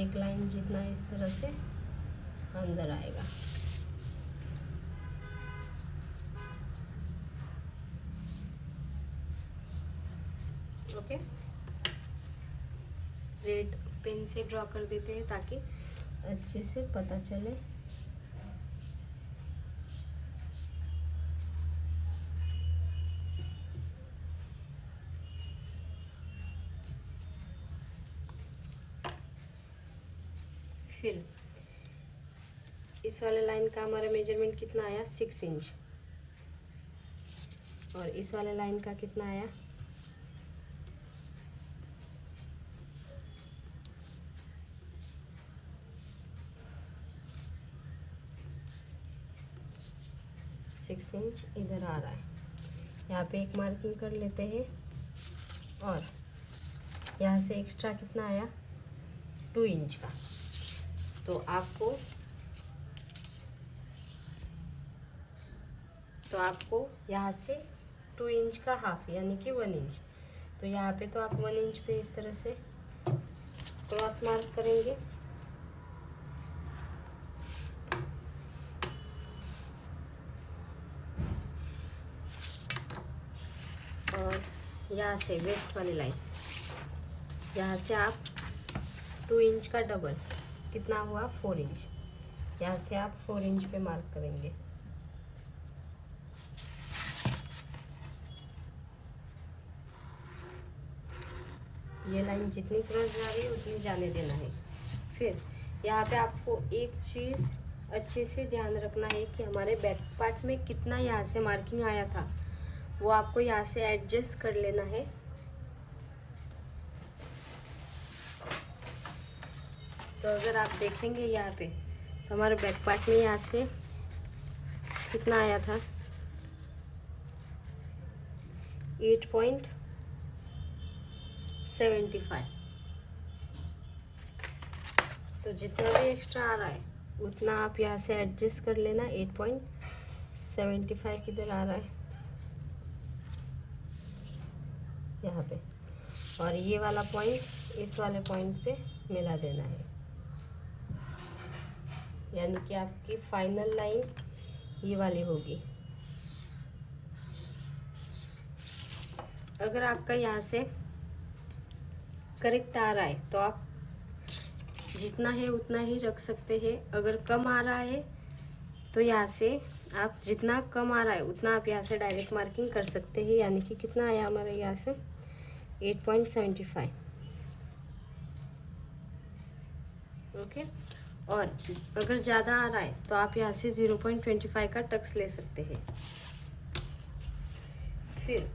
एक लाइन जितना इस तरह से अंदर आएगा। ओके, रेड पेन से ड्रॉ कर देते हैं ताकि अच्छे से पता चले। फिर इस वाले लाइन का हमारा मेजरमेंट कितना आया, 6 इंच, और इस वाले लाइन का कितना आया, 6 इंच इधर आ रहा है। यहाँ पे एक मार्किंग कर लेते हैं और यहाँ से एक्स्ट्रा कितना आया, 2 इंच का। तो आपको यहाँ से 2 इंच का ½ यानी कि 1 इंच। तो यहाँ पे तो आप 1 इंच पे इस तरह से क्रॉस मार्क करेंगे। और यहाँ से वेस्ट वाली लाइन, यहाँ से आप 2 इंच का डबल कितना हुआ, 4 इंच। यहाँ से आप 4 इंच पे मार्क करेंगे। ये लाइन जितनी क्रॉस जा रही है उतनी जाने देना है। फिर यहाँ पे आपको एक चीज़ अच्छे से ध्यान रखना है कि हमारे बैक पार्ट में कितना यहाँ से मार्किंग आया था, वो आपको यहाँ से एडजस्ट कर लेना है। तो अगर आप देखेंगे यहाँ पे तो हमारे बैक पार्ट में यहाँ से कितना आया था, 8.75। तो जितना भी एक्स्ट्रा आ रहा है उतना आप यहाँ से एडजस्ट कर लेना। 8.75 किधर आ रहा है, यहाँ पे, और ये वाला पॉइंट इस वाले पॉइंट पे मिला देना है। यानी कि आपकी फाइनल लाइन ये वाली होगी। अगर आपका यहाँ से करेक्ट आ रहा है तो आप जितना है उतना ही रख सकते हैं। अगर कम आ रहा है तो यहाँ से आप जितना कम आ रहा है उतना आप यहाँ से डायरेक्ट मार्किंग कर सकते हैं। यानी कि कितना आया हमारे यहाँ से 8.75। ओके। और अगर ज़्यादा आ रहा है तो आप यहाँ से 0.25 का टक्स ले सकते हैं। फिर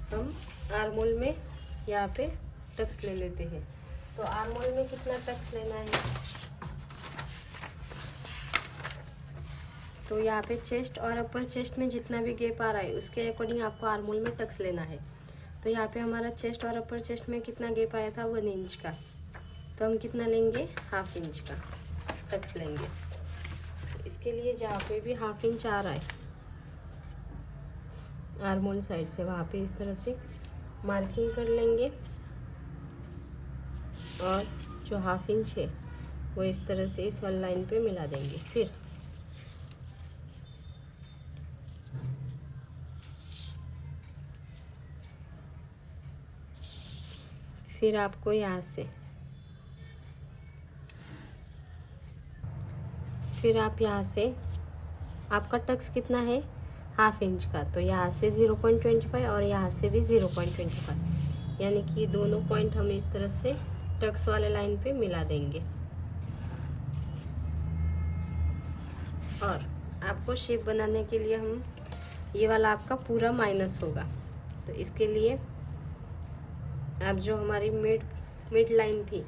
हम आर्मोल में यहाँ पे टक्स ले लेते हैं। तो आर्मोल में कितना टक्स लेना है, तो यहाँ पे चेस्ट और अपर चेस्ट में जितना भी गैप आ रहा है उसके अकॉर्डिंग आपको आर्मोल में टक्स लेना है। तो यहाँ पे हमारा चेस्ट और अपर चेस्ट में कितना गैप आया था 1 इंच का, तो हम कितना लेंगे 1/2 इंच का टक्स लेंगे। इसके लिए जहाँ पे भी 1/2 इंच आ रहा है आर्मोल साइड से वहाँ पे इस तरह से मार्किंग कर लेंगे और जो 1/2 इंच है वो इस तरह से इस वाली लाइन पे मिला देंगे। फिर आपको यहाँ से फिर आप यहाँ से आपका टक्स कितना है 1/2 इंच का, तो यहाँ से 0.25 और यहाँ से भी 0.25, यानी कि दोनों पॉइंट हम इस तरह से टक्स वाले लाइन पे मिला देंगे। और आपको शेप बनाने के लिए हम ये वाला आपका पूरा माइनस होगा, तो इसके लिए अब जो हमारी मिड लाइन थी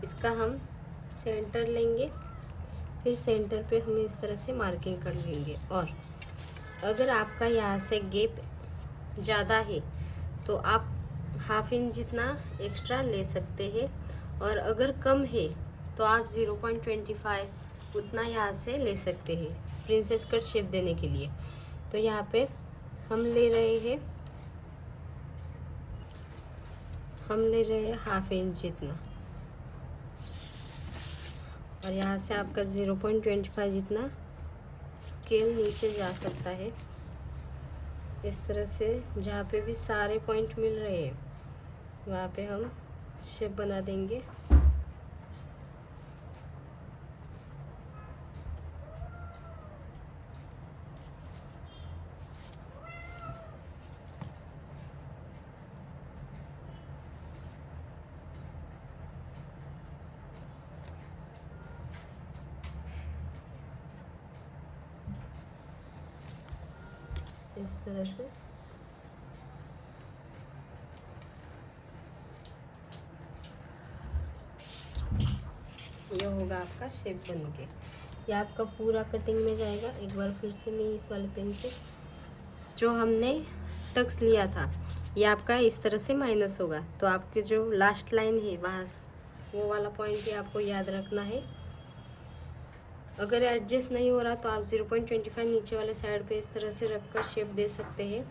इसका हम सेंटर लेंगे। फिर सेंटर पे हम इस तरह से मार्किंग कर लेंगे। और अगर आपका यहाँ से गैप ज़्यादा है तो आप 1/2 इंच जितना एक्स्ट्रा ले सकते हैं। और अगर कम है तो आप 0.25 उतना यहाँ से ले सकते हैं प्रिंसेस कट शेप देने के लिए। तो यहाँ पे हम ले रहे हैं 1/2 इंच जितना, और यहाँ से आपका 0.25 जितना स्केल नीचे जा सकता है। इस तरह से जहाँ पे भी सारे पॉइंट मिल रहे हैं वहाँ पे हम शेप बना देंगे। इस तरह से ये होगा आपका शेप बन के। ये आपका पूरा कटिंग में जाएगा। एक बार फिर से मैं इस वाले पेन से जो हमने टक्स लिया था ये आपका इस तरह से माइनस होगा। तो आपके जो लास्ट लाइन है वहाँ वो वाला पॉइंट भी आपको याद रखना है। अगर एडजस्ट नहीं हो रहा तो आप 0.25 नीचे वाले साइड पे इस तरह से रखकर शेप दे सकते हैं।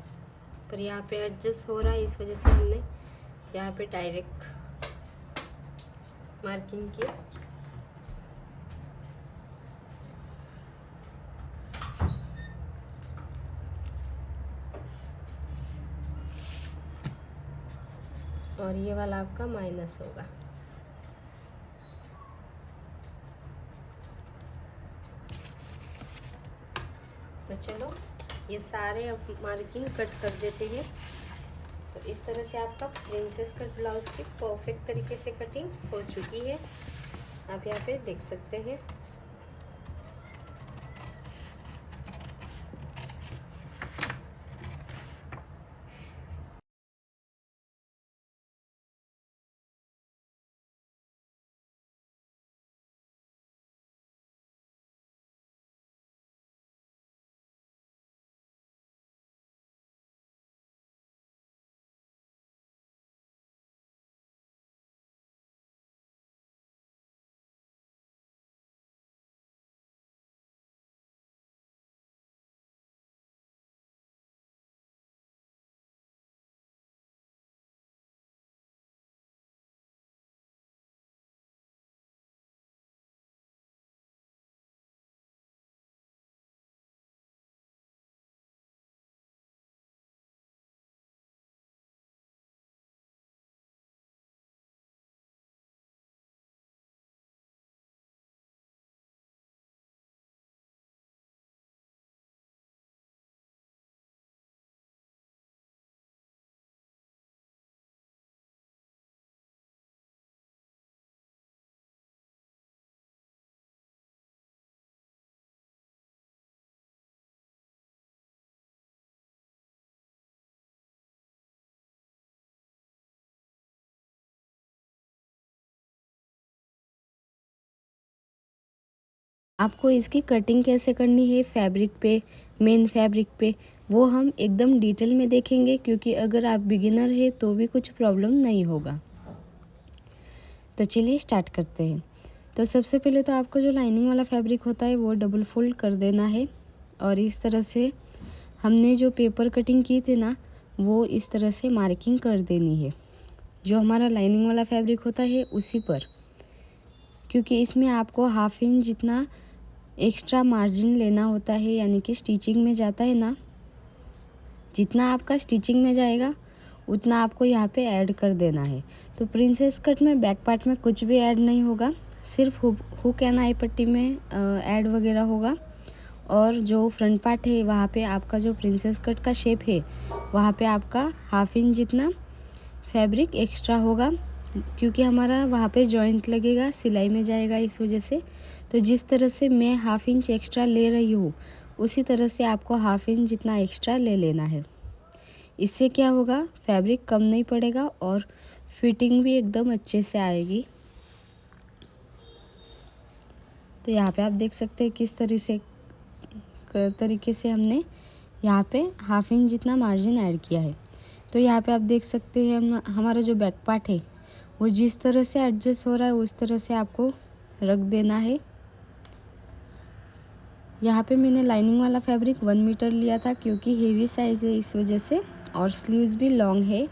पर यहाँ पे एडजस्ट हो रहा है, इस वजह से हमने यहाँ पे डायरेक्ट मार्किंग किया। और ये वाला आपका माइनस होगा। तो चलो ये सारे अब मार्किंग कट कर देते हैं। तो इस तरह से आपका प्रिंसेस कट ब्लाउज की परफेक्ट तरीके से कटिंग हो चुकी है। आप यहाँ पे देख सकते हैं। आपको इसकी कटिंग कैसे करनी है फैब्रिक पे, मेन फैब्रिक पे, वो हम एकदम डिटेल में देखेंगे, क्योंकि अगर आप बिगिनर है तो भी कुछ प्रॉब्लम नहीं होगा। तो चलिए स्टार्ट करते हैं। तो सबसे पहले तो आपको जो लाइनिंग वाला फैब्रिक होता है वो डबल फोल्ड कर देना है, और इस तरह से हमने जो पेपर कटिंग की थी ना, वो इस तरह से मार्किंग कर देनी है जो हमारा लाइनिंग वाला फैब्रिक होता है उसी पर, क्योंकि इसमें आपको हाफ इंच जितना एक्स्ट्रा मार्जिन लेना होता है, यानी कि स्टिचिंग में जाता है ना, जितना आपका स्टिचिंग में जाएगा उतना आपको यहाँ पे ऐड कर देना है। तो प्रिंसेस कट में बैक पार्ट में कुछ भी ऐड नहीं होगा, सिर्फ हुक एंड आई पट्टी में ऐड वगैरह होगा, और जो फ्रंट पार्ट है वहाँ पे आपका जो प्रिंसेस कट का शेप है वहाँ पे आपका हाफ इंच जितना फैब्रिक एक्स्ट्रा होगा, क्योंकि हमारा वहाँ पे जॉइंट लगेगा, सिलाई में जाएगा इस वजह से। तो जिस तरह से मैं हाफ इंच एक्स्ट्रा ले रही हूँ उसी तरह से आपको हाफ इंच जितना एक्स्ट्रा ले लेना है। इससे क्या होगा, फैब्रिक कम नहीं पड़ेगा और फिटिंग भी एकदम अच्छे से आएगी। तो यहाँ पे आप देख सकते हैं किस तरीके से हमने यहाँ पे हाफ इंच जितना मार्जिन ऐड किया है। तो यहाँ पे आप देख सकते हैं हमारा जो बैक पार्ट है वो जिस तरह से एडजस्ट हो रहा है उस तरह से आपको रख देना है। यहाँ पे मैंने लाइनिंग वाला फैब्रिक 1 मीटर लिया था, क्योंकि हेवी साइज़ है इस वजह से, और स्लीव्स भी लॉन्ग है।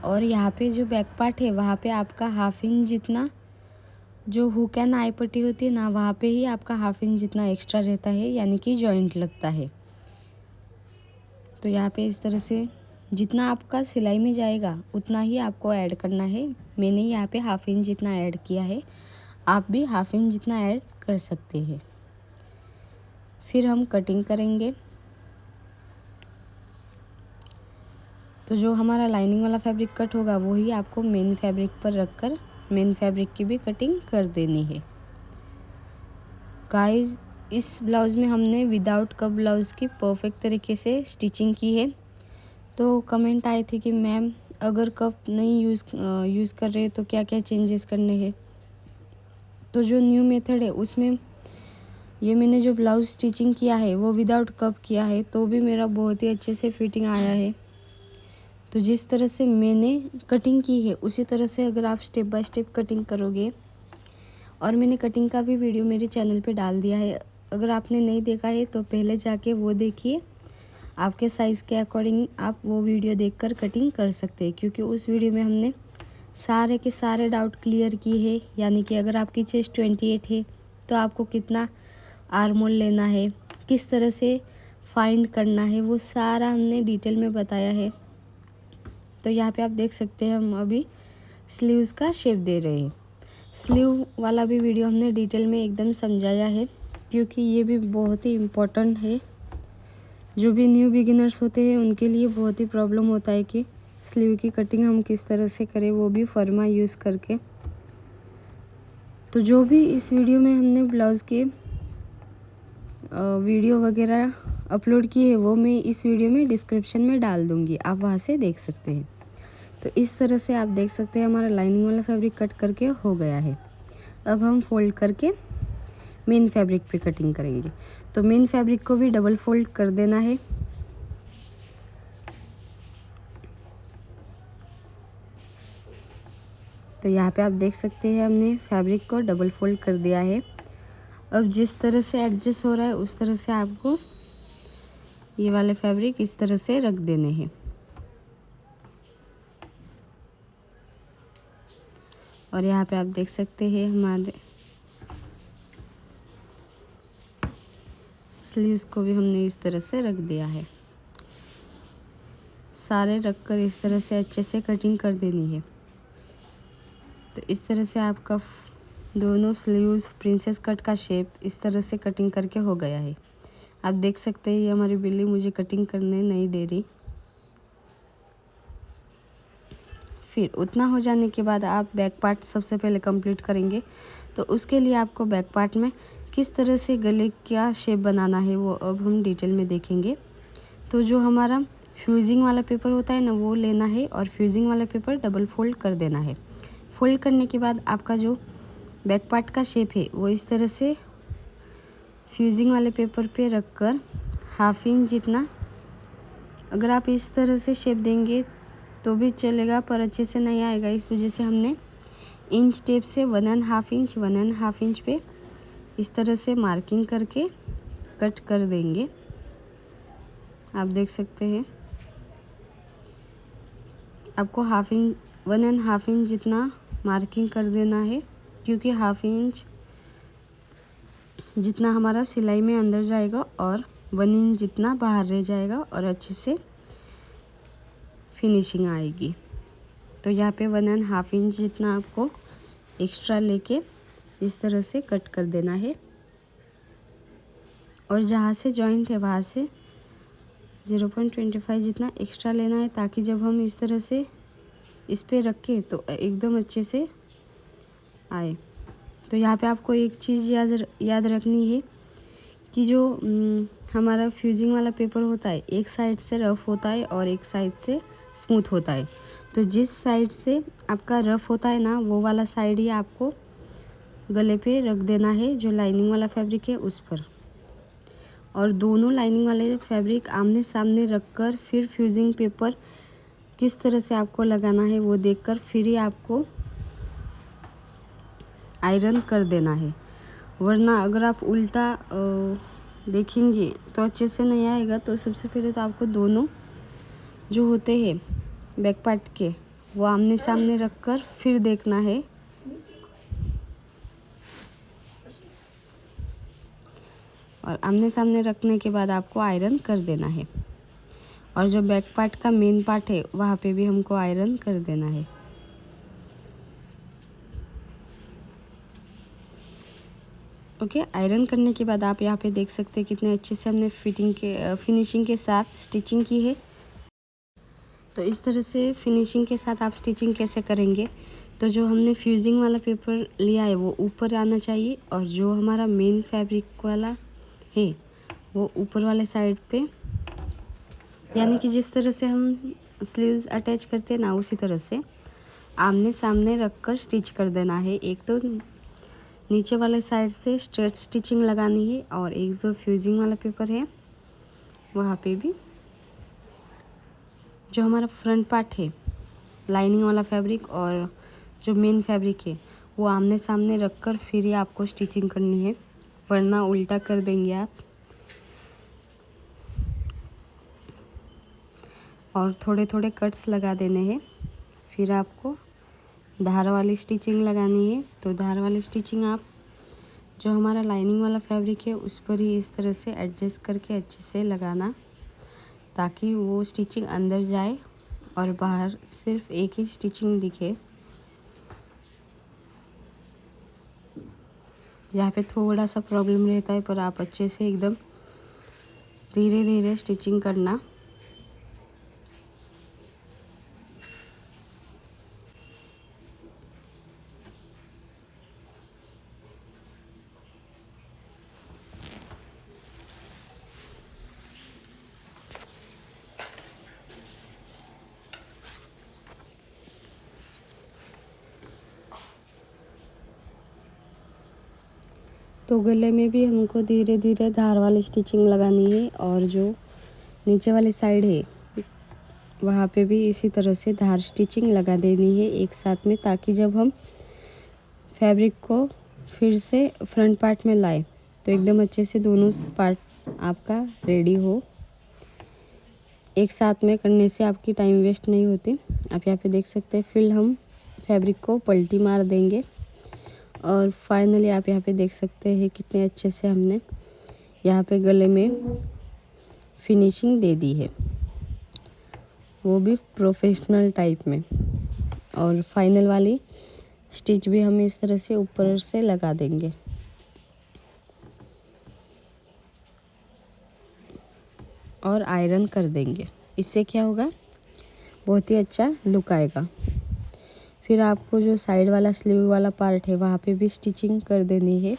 और यहाँ पे जो बैक पार्ट है वहाँ पे आपका हाफ इंच जितना जो हुक एंड आई पट्टी होती है ना, वहाँ पे ही आपका हाफ इंच जितना एक्स्ट्रा रहता है, यानी कि जॉइंट लगता है। तो यहाँ पे इस तरह से जितना आपका सिलाई में जाएगा उतना ही आपको ऐड करना है। मैंने यहाँ पे हाफ इंच जितना ऐड किया है, आप भी हाफ इंच जितना ऐड कर सकते हैं। फिर हम कटिंग करेंगे। तो जो हमारा लाइनिंग वाला फैब्रिक कट होगा वही आपको मेन फैब्रिक पर रखकर मेन फैब्रिक की भी कटिंग कर देनी है। गाइस, इस ब्लाउज़ में हमने विदाउट कप ब्लाउज़ की परफेक्ट तरीके से स्टिचिंग की है। तो कमेंट आए थे कि मैम अगर कप नहीं यूज़ कर रहे तो क्या क्या चेंजेस करने हैं। तो जो न्यू मेथड है उसमें ये मैंने जो ब्लाउज़ स्टिचिंग किया है वो विदाउट कप किया है, तो भी मेरा बहुत ही अच्छे से फिटिंग आया है। तो जिस तरह से मैंने कटिंग की है उसी तरह से अगर आप स्टेप बाय स्टेप कटिंग करोगे, और मैंने कटिंग का भी वीडियो मेरे चैनल पे डाल दिया है, अगर आपने नहीं देखा है तो पहले जाके वो देखिए। आपके साइज़ के अकॉर्डिंग आप वो वीडियो देखकर कटिंग कर सकते हैं, क्योंकि उस वीडियो में हमने सारे के सारे डाउट क्लियर किए हैं। यानी कि अगर आपकी चेस्ट 28 है तो आपको कितना आर्मोल लेना है, किस तरह से फाइंड करना है, वो सारा हमने डिटेल में बताया है। तो यहाँ पे आप देख सकते हैं हम अभी स्लीव्स का शेप दे रहे हैं। स्लीव वाला भी वीडियो हमने डिटेल में एकदम समझाया है, क्योंकि ये भी बहुत ही इम्पोर्टेंट है। जो भी न्यू बिगिनर्स होते हैं उनके लिए बहुत ही प्रॉब्लम होता है कि स्लीव की कटिंग हम किस तरह से करें, वो भी फर्मा यूज़ करके। तो जो भी इस वीडियो में हमने ब्लाउज़ के वीडियो वगैरह अपलोड की है वो मैं इस वीडियो में डिस्क्रिप्शन में डाल दूँगी, आप वहाँ से देख सकते हैं। तो इस तरह से आप देख सकते हैं हमारा लाइनिंग वाला फैब्रिक कट करके हो गया है। अब हम फोल्ड करके मेन फैब्रिक पे कटिंग करेंगे। तो मेन फैब्रिक को भी डबल फोल्ड कर देना है। तो यहाँ पे आप देख सकते हैं हमने फैब्रिक को डबल फोल्ड कर दिया है। अब जिस तरह से एडजस्ट हो रहा है उस तरह से आपको ये वाले फैब्रिक इस तरह से रख देने हैं। और यहाँ पे आप देख सकते हैं हमारे स्लीव्स को भी हमने इस तरह से रख दिया है। सारे रखकर इस तरह से अच्छे से कटिंग कर देनी है। तो इस तरह से आपका दोनों स्लीव्स प्रिंसेस कट का शेप इस तरह से कटिंग करके हो गया है। आप देख सकते हैं ये हमारी बिल्ली मुझे कटिंग करने नहीं दे रही। फिर उतना हो जाने के बाद आप बैक पार्ट सबसे पहले कंप्लीट करेंगे। तो उसके लिए आपको बैक पार्ट में किस तरह से गले का शेप बनाना है वो अब हम डिटेल में देखेंगे। तो जो हमारा फ्यूजिंग वाला पेपर होता है ना वो लेना है, और फ्यूजिंग वाला पेपर डबल फोल्ड कर देना है। फोल्ड करने के बाद आपका जो बैक पार्ट का शेप है वो इस तरह से फ्यूजिंग वाले पेपर पे रखकर 1/2 इंच जितना, अगर आप इस तरह से शेप देंगे तो भी चलेगा पर अच्छे से नहीं आएगा। इस वजह से हमने इंच टेप से 1.5 इंच पे इस तरह से मार्किंग करके कट कर देंगे। आप देख सकते हैं आपको 1.5 इंच जितना मार्किंग कर देना है, क्योंकि 1/2 इंच जितना हमारा सिलाई में अंदर जाएगा और 1 इंच जितना बाहर रह जाएगा और अच्छे से फिनिशिंग आएगी। तो यहाँ पे 1.5 इंच जितना आपको एक्स्ट्रा लेके इस तरह से कट कर देना है और जहाँ से जॉइंट है वहाँ से 0.25 जितना एक्स्ट्रा लेना है, ताकि जब हम इस तरह से इस पे रखें तो एकदम अच्छे से आए। तो यहाँ पे आपको एक चीज़ याद रखनी है कि जो हमारा फ्यूजिंग वाला पेपर होता है, एक साइड से रफ़ होता है और एक साइड से स्मूथ होता है। तो जिस साइड से आपका रफ़ होता है ना, वो वाला साइड ही आपको गले पे रख देना है, जो लाइनिंग वाला फैब्रिक है उस पर। और दोनों लाइनिंग वाले फैब्रिक आमने सामने रखकर फिर फ्यूजिंग पेपर किस तरह से आपको लगाना है वो देखकर फिर ही आपको आयरन कर देना है। वरना अगर आप उल्टा देखेंगे तो अच्छे से नहीं आएगा। तो सबसे पहले तो आपको दोनों जो होते हैं बैक पार्ट के, वो आमने सामने रखकर फिर देखना है। और आमने सामने रखने के बाद आपको आयरन कर देना है। और जो बैक पार्ट का मेन पार्ट है वहाँ पे भी हमको आयरन कर देना है। ओके, आयरन करने के बाद आप यहाँ पे देख सकते हैं कितने अच्छे से हमने फिनिशिंग के साथ स्टिचिंग की है। तो इस तरह से फिनिशिंग के साथ आप स्टिचिंग कैसे करेंगे, तो जो हमने फ्यूजिंग वाला पेपर लिया है वो ऊपर आना चाहिए और जो हमारा मेन फैब्रिक वाला है वो ऊपर वाले साइड पे, यानी कि जिस तरह से हम स्लीव्स अटैच करते हैं ना, उसी तरह से आमने सामने रखकर स्टिच कर देना है। एक तो नीचे वाले साइड से स्ट्रेट स्टिचिंग लगानी है और एक जो फ्यूजिंग वाला पेपर है वहाँ पे भी जो हमारा फ्रंट पार्ट है लाइनिंग वाला फैब्रिक और जो मेन फैब्रिक है वो आमने सामने रखकर फिर ही आपको स्टिचिंग करनी है, वरना उल्टा कर देंगे आप। और थोड़े थोड़े कट्स लगा देने हैं। फिर आपको धार वाली स्टिचिंग लगानी है। तो धार वाली स्टिचिंग आप जो हमारा लाइनिंग वाला फैब्रिक है उस पर ही इस तरह से एडजस्ट करके अच्छे से लगाना, ताकि वो स्टिचिंग अंदर जाए और बाहर सिर्फ एक ही स्टिचिंग दिखे। यहाँ पे थोड़ा सा प्रॉब्लम रहता है, पर आप अच्छे से एकदम धीरे धीरे स्टिचिंग करना। तो गले में भी हमको धीरे धीरे धार वाली स्टिचिंग लगानी है और जो नीचे वाली साइड है वहाँ पे भी इसी तरह से धार स्टिचिंग लगा देनी है एक साथ में, ताकि जब हम फैब्रिक को फिर से फ्रंट पार्ट में लाए तो एकदम अच्छे से दोनों पार्ट आपका रेडी हो। एक साथ में करने से आपकी टाइम वेस्ट नहीं होती। आप यहाँ पे देख सकते हैं। फिर हम फैब्रिक को पलटी मार देंगे और फाइनली आप यहाँ पे देख सकते हैं कितने अच्छे से हमने यहाँ पे गले में फिनिशिंग दे दी है, वो भी प्रोफेशनल टाइप में। और फाइनल वाली स्टिच भी हम इस तरह से ऊपर से लगा देंगे। और आयरन कर देंगे। इससे क्या होगा, बहुत ही अच्छा लुक आएगा। फिर आपको जो साइड वाला स्लीव वाला पार्ट है वहाँ पे भी स्टिचिंग कर देनी है।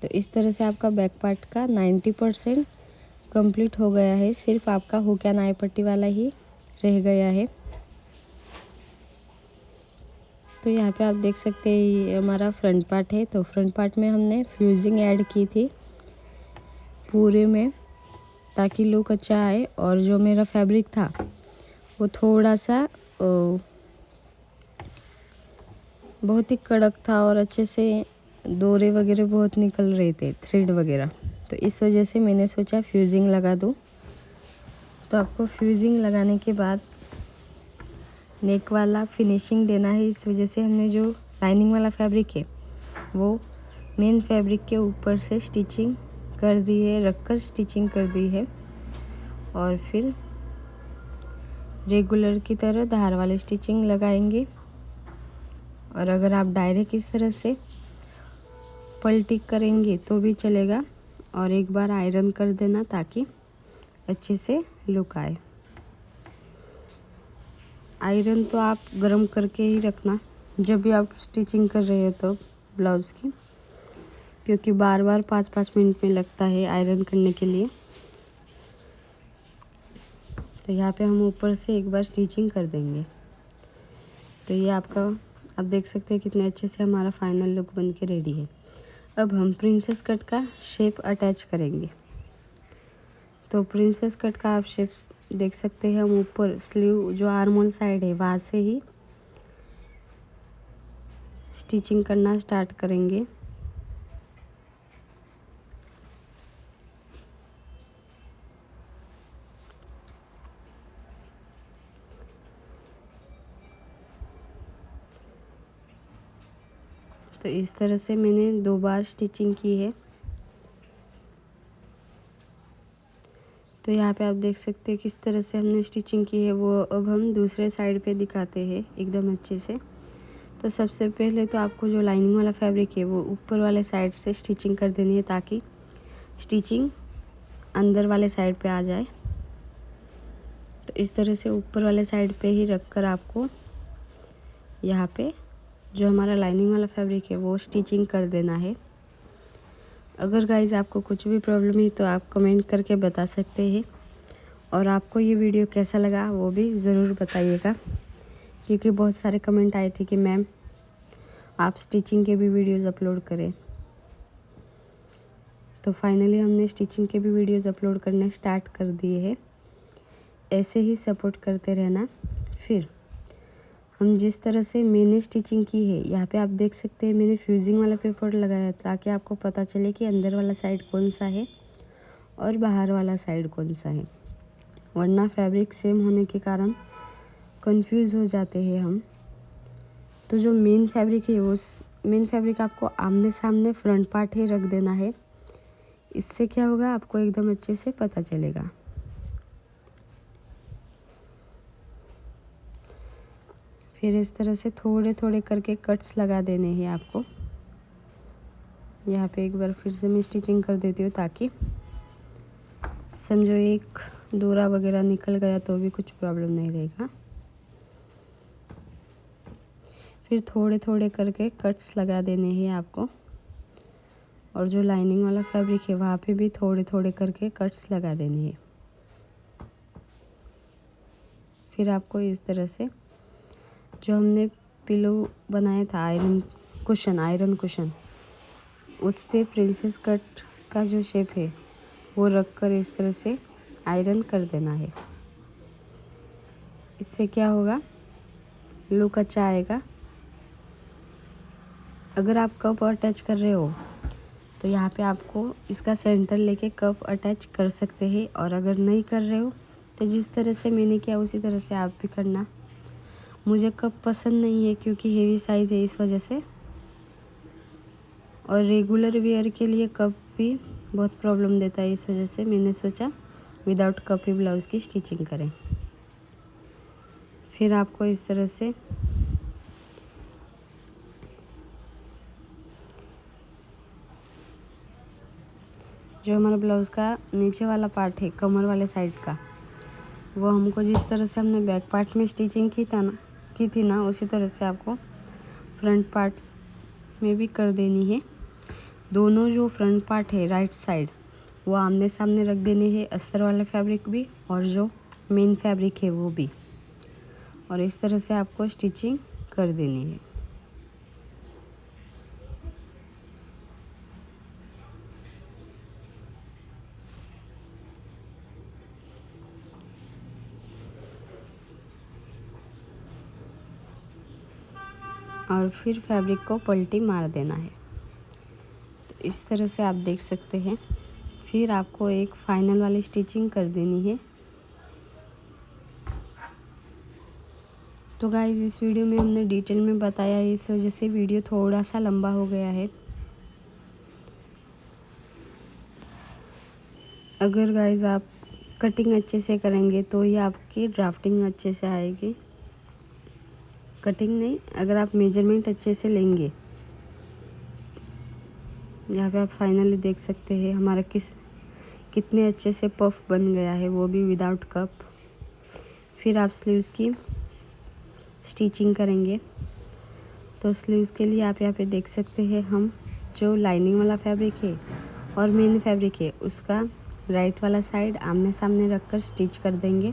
तो इस तरह से आपका बैक पार्ट का 90% कंप्लीट हो गया है। सिर्फ आपका हुक एंड आई पट्टी वाला ही रह गया है। तो यहाँ पे आप देख सकते हैं ये हमारा फ्रंट पार्ट है। तो फ्रंट पार्ट में हमने फ्यूजिंग ऐड की थी पूरे में, ताकि लुक अच्छा आए। और जो मेरा फैब्रिक था वो थोड़ा सा बहुत ही कड़क था और अच्छे से डोरे वगैरह बहुत निकल रहे थे, थ्रेड वगैरह। तो इस वजह से मैंने सोचा फ्यूजिंग लगा दूँ। तो आपको फ्यूजिंग लगाने के बाद नेक वाला फिनिशिंग देना है। इस वजह से हमने जो लाइनिंग वाला फैब्रिक है वो मेन फैब्रिक के ऊपर से स्टिचिंग कर दी है, रखकर स्टिचिंग कर दी है। और फिर रेगुलर की तरह धार वाली स्टिचिंग लगाएंगे। और अगर आप डायरेक्ट इस तरह से पलटी करेंगे तो भी चलेगा। और एक बार आयरन कर देना ताकि अच्छे से लुक आए। आयरन तो आप गरम करके ही रखना जब भी आप स्टिचिंग कर रहे हो तो ब्लाउज़ की, क्योंकि बार बार 5-5 मिनट में लगता है आयरन करने के लिए। तो यहाँ पे हम ऊपर से एक बार स्टिचिंग कर देंगे। तो ये आपका आप देख सकते हैं कितने अच्छे से हमारा फाइनल लुक बन के रेडी है। अब हम प्रिंसेस कट का शेप अटैच करेंगे। तो प्रिंसेस कट का आप शेप देख सकते हैं। हम ऊपर स्लीव जो आर्मोल साइड है वहाँ से ही स्टिचिंग करना स्टार्ट करेंगे। तो इस तरह से मैंने 2 बार स्टिचिंग की है। तो यहाँ पे आप देख सकते हैं किस तरह से हमने स्टिचिंग की है। वो अब हम दूसरे साइड पे दिखाते हैं एकदम अच्छे से। तो सबसे पहले तो आपको जो लाइनिंग वाला फैब्रिक है वो ऊपर वाले साइड से स्टिचिंग कर देनी है, ताकि स्टिचिंग अंदर वाले साइड पे आ जाए। तो इस तरह से ऊपर वाले साइड पे ही रख कर आपको यहाँ पे जो हमारा लाइनिंग वाला फैब्रिक है वो स्टिचिंग कर देना है। अगर गाइज आपको कुछ भी प्रॉब्लम है तो आप कमेंट करके बता सकते हैं। और आपको ये वीडियो कैसा लगा वो भी ज़रूर बताइएगा, क्योंकि बहुत सारे कमेंट आए थे कि मैम आप स्टिचिंग के भी वीडियोज़ अपलोड करें। तो फाइनली हमने स्टिचिंग के भी वीडियोज़ अपलोड करने स्टार्ट कर दिए हैं। ऐसे ही सपोर्ट करते रहना। फिर हम जिस तरह से मैंने स्टिचिंग की है, यहाँ पे आप देख सकते हैं मैंने फ्यूजिंग वाला पेपर लगाया ताकि आपको पता चले कि अंदर वाला साइड कौन सा है और बाहर वाला साइड कौन सा है। वरना फैब्रिक सेम होने के कारण कंफ्यूज हो जाते हैं हम। तो जो मेन फैब्रिक है वो मेन फैब्रिक आपको आमने सामने फ्रंट पार्ट ही रख देना है। इससे क्या होगा, आपको एकदम अच्छे से पता चलेगा। फिर इस तरह से थोड़े थोड़े करके कट्स लगा देने हैं आपको। यहाँ पे एक बार फिर से मैं स्टिचिंग कर देती हूँ, ताकि समझो एक डोरा वगैरह निकल गया तो भी कुछ प्रॉब्लम नहीं रहेगा। फिर थोड़े थोड़े करके कट्स लगा देने हैं आपको। और जो लाइनिंग वाला फैब्रिक है वहाँ पे भी थोड़े थोड़े करके कट्स लगा देने हैं। फिर आपको इस तरह से जो हमने पिलो बनाया था आयरन कुशन, उस पे प्रिंसेस कट का जो शेप है वो रख कर इस तरह से आयरन कर देना है। इससे क्या होगा, लुक अच्छा आएगा। अगर आप कप अटैच कर रहे हो तो यहाँ पे आपको इसका सेंटर लेके कप अटैच कर सकते हैं। और अगर नहीं कर रहे हो तो जिस तरह से मैंने किया उसी तरह से आप भी करना। मुझे कप पसंद नहीं है क्योंकि हेवी साइज़ है इस वजह से। और रेगुलर वेयर के लिए कप भी बहुत प्रॉब्लम देता है, इस वजह से मैंने सोचा विदाउट कप ही ब्लाउज़ की स्टिचिंग करें। फिर आपको इस तरह से जो हमारा ब्लाउज़ का नीचे वाला पार्ट है कमर वाले साइड का, वो हमको जिस तरह से हमने बैक पार्ट में स्टिचिंग की थी ना उसी तरह से आपको फ्रंट पार्ट में भी कर देनी है। दोनों जो फ्रंट पार्ट है राइट साइड वो आमने सामने रख देने हैं, अस्तर वाला फैब्रिक भी और जो मेन फैब्रिक है वो भी। और इस तरह से आपको स्टिचिंग कर देनी है। और फिर फैब्रिक को पलटी मार देना है। तो इस तरह से आप देख सकते हैं। फिर आपको एक फाइनल वाली स्टिचिंग कर देनी है। तो गाइस इस वीडियो में हमने डिटेल में बताया है, इस वजह से वीडियो थोड़ा सा लंबा हो गया है। अगर गाइस आप कटिंग अच्छे से करेंगे तो ये आपकी ड्राफ्टिंग अच्छे से आएगी। कटिंग नहीं, अगर आप मेजरमेंट अच्छे से लेंगे। यहाँ पे आप फाइनली देख सकते हैं हमारा कितने अच्छे से पफ बन गया है, वो भी विदाउट कप। फिर आप स्लीव्स की स्टिचिंग करेंगे। तो स्लीव्स के लिए आप यहाँ पे देख सकते हैं, हम जो लाइनिंग वाला फैब्रिक है और मेन फैब्रिक है उसका राइट वाला साइड आमने सामने रखकर स्टिच कर देंगे।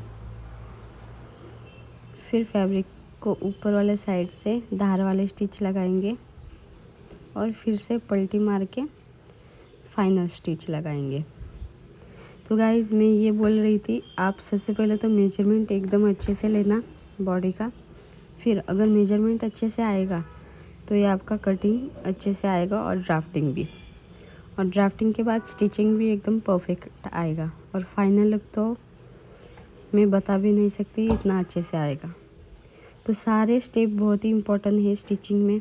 फिर फैब्रिक को ऊपर वाले साइड से धार वाले स्टिच लगाएंगे और फिर से पलटी मार के फाइनल स्टिच लगाएंगे। तो गाइस मैं ये बोल रही थी, आप सबसे पहले तो मेजरमेंट एकदम अच्छे से लेना बॉडी का। फिर अगर मेजरमेंट अच्छे से आएगा तो ये आपका कटिंग अच्छे से आएगा और ड्राफ्टिंग भी। और ड्राफ्टिंग के बाद स्टिचिंग भी एकदम परफेक्ट आएगा। और फाइनल लुक तो मैं बता भी नहीं सकती, इतना अच्छे से आएगा। तो सारे स्टेप बहुत ही इम्पोर्टेंट है स्टिचिंग में।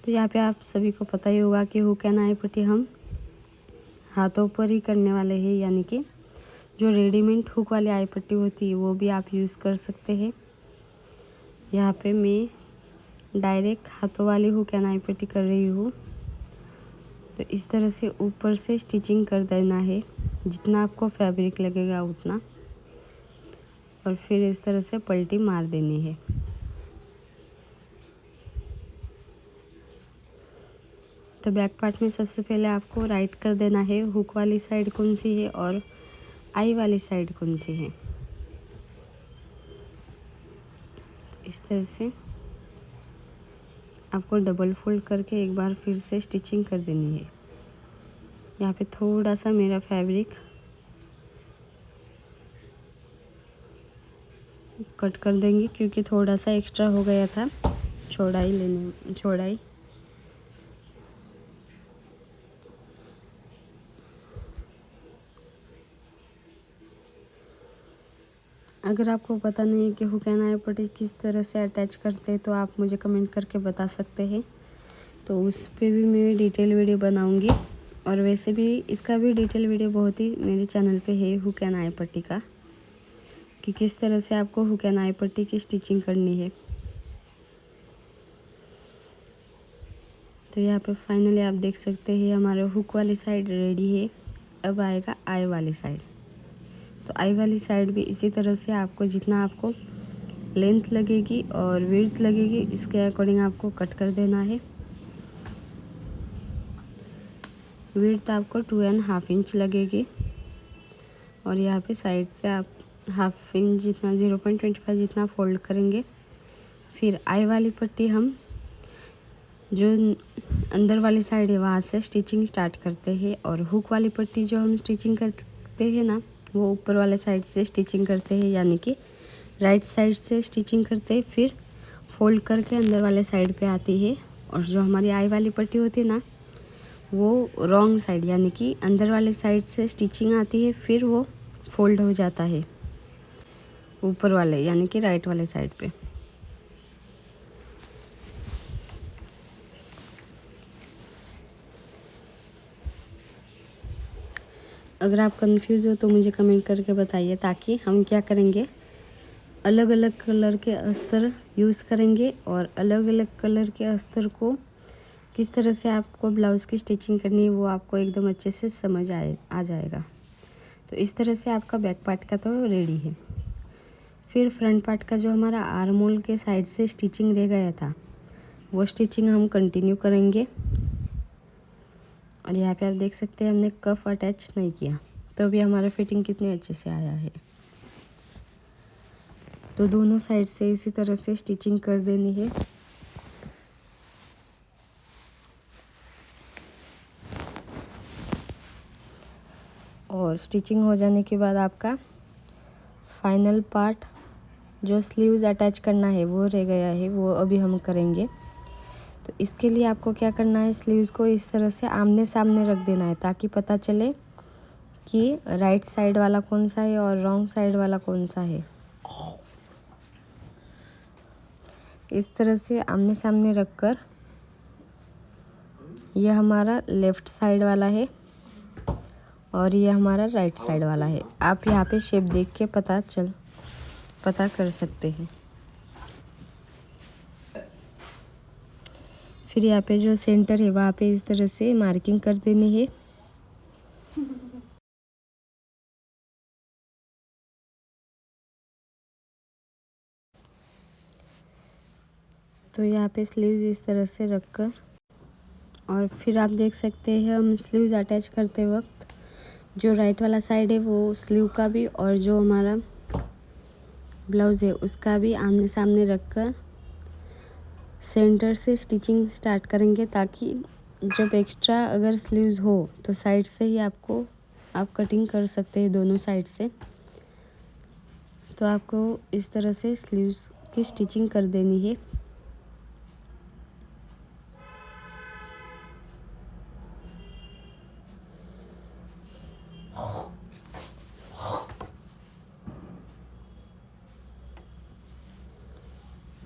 तो यहाँ पे आप सभी को पता ही होगा कि हुक एंड आई पट्टी हम हाथों पर ही करने वाले हैं, यानी कि जो रेडीमेड हुक वाली आई पट्टी होती है वो भी आप यूज़ कर सकते हैं। यहाँ पे मैं डायरेक्ट हाथों वाली हुक एंड आई पट्टी कर रही हूँ। तो इस तरह से ऊपर से स्टिचिंग कर देना है, जितना आपको फैब्रिक लगेगा उतना। और फिर इस तरह से पलटी मार देनी है। तो बैक पार्ट में सबसे पहले आपको राइट कर देना है हुक वाली साइड कौन सी है और आई वाली साइड कौन सी है। इस तरह से आपको डबल फोल्ड करके एक बार फिर से स्टिचिंग कर देनी है। यहाँ पे थोड़ा सा मेरा फैब्रिक कट कर देंगे क्योंकि थोड़ा सा एक्स्ट्रा हो गया था चौड़ाई। अगर आपको पता नहीं है कि हुक एंड आई पट्टी किस तरह से अटैच करते हैं तो आप मुझे कमेंट करके बता सकते हैं। तो उस पर भी मैं डिटेल वीडियो बनाऊंगी। और वैसे भी इसका भी डिटेल वीडियो बहुत ही मेरे चैनल पे है हुक एंड आई पट्टी का, कि किस तरह से आपको हुक एंड आई पट्टी की स्टिचिंग करनी है। तो यहाँ पे फाइनली आप देख सकते हैं हमारे हुक वाली साइड रेडी है। अब आएगा आई वाली साइड। तो आई वाली साइड भी इसी तरह से आपको जितना आपको लेंथ लगेगी और विड्थ लगेगी इसके अकॉर्डिंग आपको कट कर देना है। विड्थ आपको 2.5 इंच लगेगी और यहाँ पे साइड से आप 1/2 इंच जितना 0.25 जितना फोल्ड करेंगे। फिर आई वाली पट्टी हम जो अंदर वाली साइड है वहाँ से स्टिचिंग स्टार्ट करते हैं और हुक वाली पट्टी जो हम स्टिचिंग करते हैं ना वो ऊपर वाले साइड से स्टिचिंग करते हैं, यानी कि राइट साइड से स्टिचिंग करते हैं। फिर फोल्ड करके अंदर वाले साइड पे आती है। और जो हमारी आई वाली पट्टी होती है ना वो रॉन्ग साइड, यानी कि अंदर वाले साइड से स्टिचिंग आती है, फिर वो फोल्ड हो जाता है ऊपर वाले यानी कि राइट वाले साइड पे। अगर आप कंफ्यूज हो तो मुझे कमेंट करके बताइए, ताकि हम क्या करेंगे अलग अलग कलर के अस्तर यूज़ करेंगे और अलग अलग कलर के अस्तर को किस तरह से आपको ब्लाउज़ की स्टिचिंग करनी है वो आपको एकदम अच्छे से समझ आ जाएगा। तो इस तरह से आपका बैक पार्ट का तो रेडी है। फिर फ्रंट पार्ट का जो हमारा आर्म होल के साइड से स्टिचिंग रह गया था वो स्टिचिंग हम कंटिन्यू करेंगे। और यहाँ पे आप देख सकते हैं हमने कफ अटैच नहीं किया, तो भी हमारा फिटिंग कितने अच्छे से आया है। तो दोनों साइड से इसी तरह से स्टिचिंग कर देनी है। और स्टिचिंग हो जाने के बाद आपका फाइनल पार्ट जो स्लीव्स अटैच करना है वो रह गया है, वो अभी हम करेंगे। तो इसके लिए आपको क्या करना है, स्लीव्स को इस तरह से आमने सामने रख देना है ताकि पता चले कि राइट साइड वाला कौन सा है और रॉन्ग साइड वाला कौन सा है। इस तरह से आमने सामने रखकर यह हमारा लेफ़्ट साइड वाला है और ये हमारा राइट साइड वाला है। आप यहाँ पे शेप देख के पता कर सकते हैं। फिर यहाँ पे जो सेंटर है वहाँ पे इस तरह से मार्किंग कर देनी है। तो यहाँ पे स्लीव्स इस तरह से रखकर और फिर आप देख सकते हैं हम स्लीव्स अटैच करते वक्त जो राइट वाला साइड है वो स्लीव का भी और जो हमारा ब्लाउज़ है उसका भी आमने सामने रखकर सेंटर से स्टिचिंग स्टार्ट करेंगे, ताकि जब एक्स्ट्रा अगर स्लीव्स हो तो साइड से ही आप कटिंग कर सकते हैं दोनों साइड से। तो आपको इस तरह से स्लीव्स की स्टिचिंग कर देनी है।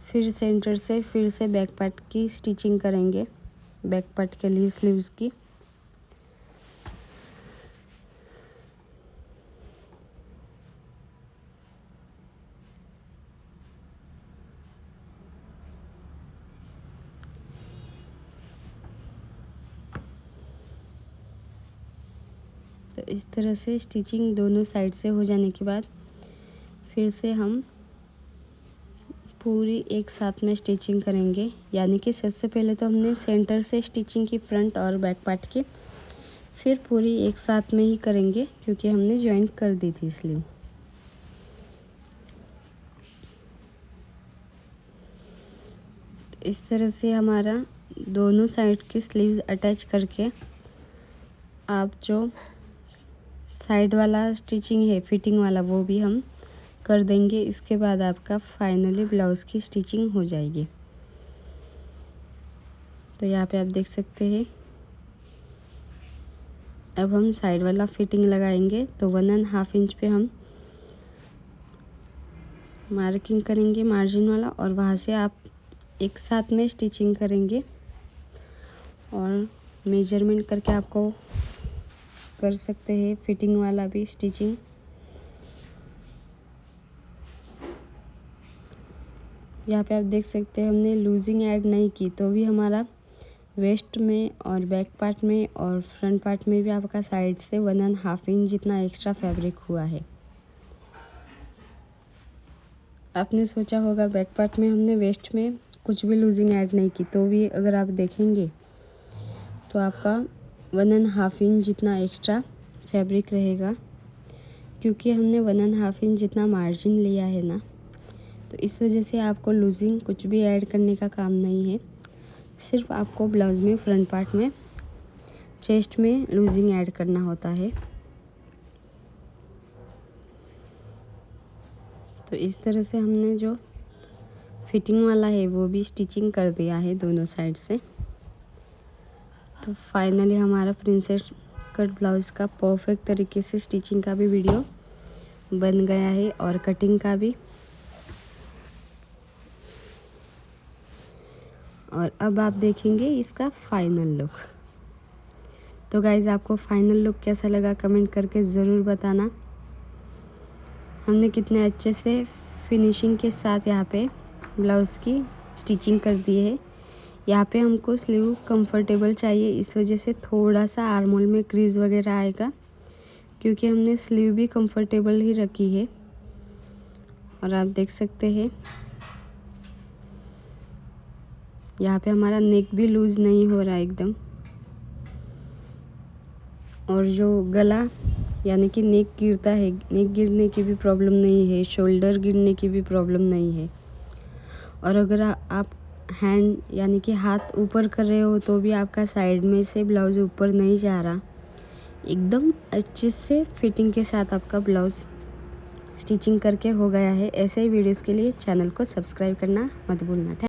फिर सेंटर से फिर से बैक पार्ट की स्टिचिंग करेंगे, बैक पार्ट के लिए स्लीव्स की। तो इस तरह से स्टिचिंग दोनों साइड से हो जाने के बाद फिर से हम पूरी एक साथ में स्टिचिंग करेंगे। यानी कि सबसे पहले तो हमने सेंटर से स्टिचिंग की फ्रंट और बैक पार्ट की, फिर पूरी एक साथ में ही करेंगे क्योंकि हमने जॉइन कर दी थी स्लीव। इस तरह से हमारा दोनों साइड की स्लीव्स अटैच करके आप जो साइड वाला स्टिचिंग है फिटिंग वाला वो भी हम कर देंगे। इसके बाद आपका फाइनली ब्लाउज़ की स्टिचिंग हो जाएगी। तो यहाँ पे आप देख सकते हैं अब हम साइड वाला फिटिंग लगाएंगे। तो 1.5 इंच पे हम मार्किंग करेंगे मार्जिन वाला और वहाँ से आप एक साथ में स्टिचिंग करेंगे और मेजरमेंट करके आपको कर सकते हैं फिटिंग वाला भी स्टिचिंग। यहाँ पे आप देख सकते हैं हमने लूजिंग ऐड नहीं की तो भी हमारा वेस्ट में और बैक पार्ट में और फ्रंट पार्ट में भी आपका साइड से 1.5 इंच जितना एक्स्ट्रा फैब्रिक हुआ है। आपने सोचा होगा बैक पार्ट में हमने वेस्ट में कुछ भी लूजिंग ऐड नहीं की, तो भी अगर आप देखेंगे तो आपका 1.5 इंच जितना एक्स्ट्रा फैब्रिक रहेगा, क्योंकि हमने 1.5 इंच जितना मार्जिन लिया है ना, तो इस वजह से आपको लूजिंग कुछ भी ऐड करने का काम नहीं है। सिर्फ आपको ब्लाउज़ में फ्रंट पार्ट में चेस्ट में लूजिंग ऐड करना होता है। तो इस तरह से हमने जो फिटिंग वाला है वो भी स्टिचिंग कर दिया है दोनों साइड से। तो फाइनली हमारा प्रिंसेस कट ब्लाउज़ का परफेक्ट तरीके से स्टिचिंग का भी वीडियो बन गया है और कटिंग का भी। और अब आप देखेंगे इसका फाइनल लुक। तो गाइज़ आपको फाइनल लुक कैसा लगा कमेंट करके ज़रूर बताना। हमने कितने अच्छे से फिनिशिंग के साथ यहाँ पे ब्लाउज़ की स्टिचिंग कर दी है। यहाँ पे हमको स्लीव कंफर्टेबल चाहिए, इस वजह से थोड़ा सा आर्म होल में क्रीज वगैरह आएगा, क्योंकि हमने स्लीव भी कंफर्टेबल ही रखी है। और आप देख सकते हैं यहाँ पे हमारा नेक भी लूज़ नहीं हो रहा एकदम, और जो गला यानी कि नेक गिरता है, नेक गिरने की भी प्रॉब्लम नहीं है, शोल्डर गिरने की भी प्रॉब्लम नहीं है। और अगर आप हैंड यानी कि हाथ ऊपर कर रहे हो तो भी आपका साइड में से ब्लाउज़ ऊपर नहीं जा रहा, एकदम अच्छे से फिटिंग के साथ आपका ब्लाउज़ स्टिचिंग करके हो गया है। ऐसे ही वीडियोस के लिए चैनल को सब्सक्राइब करना मत भूलना।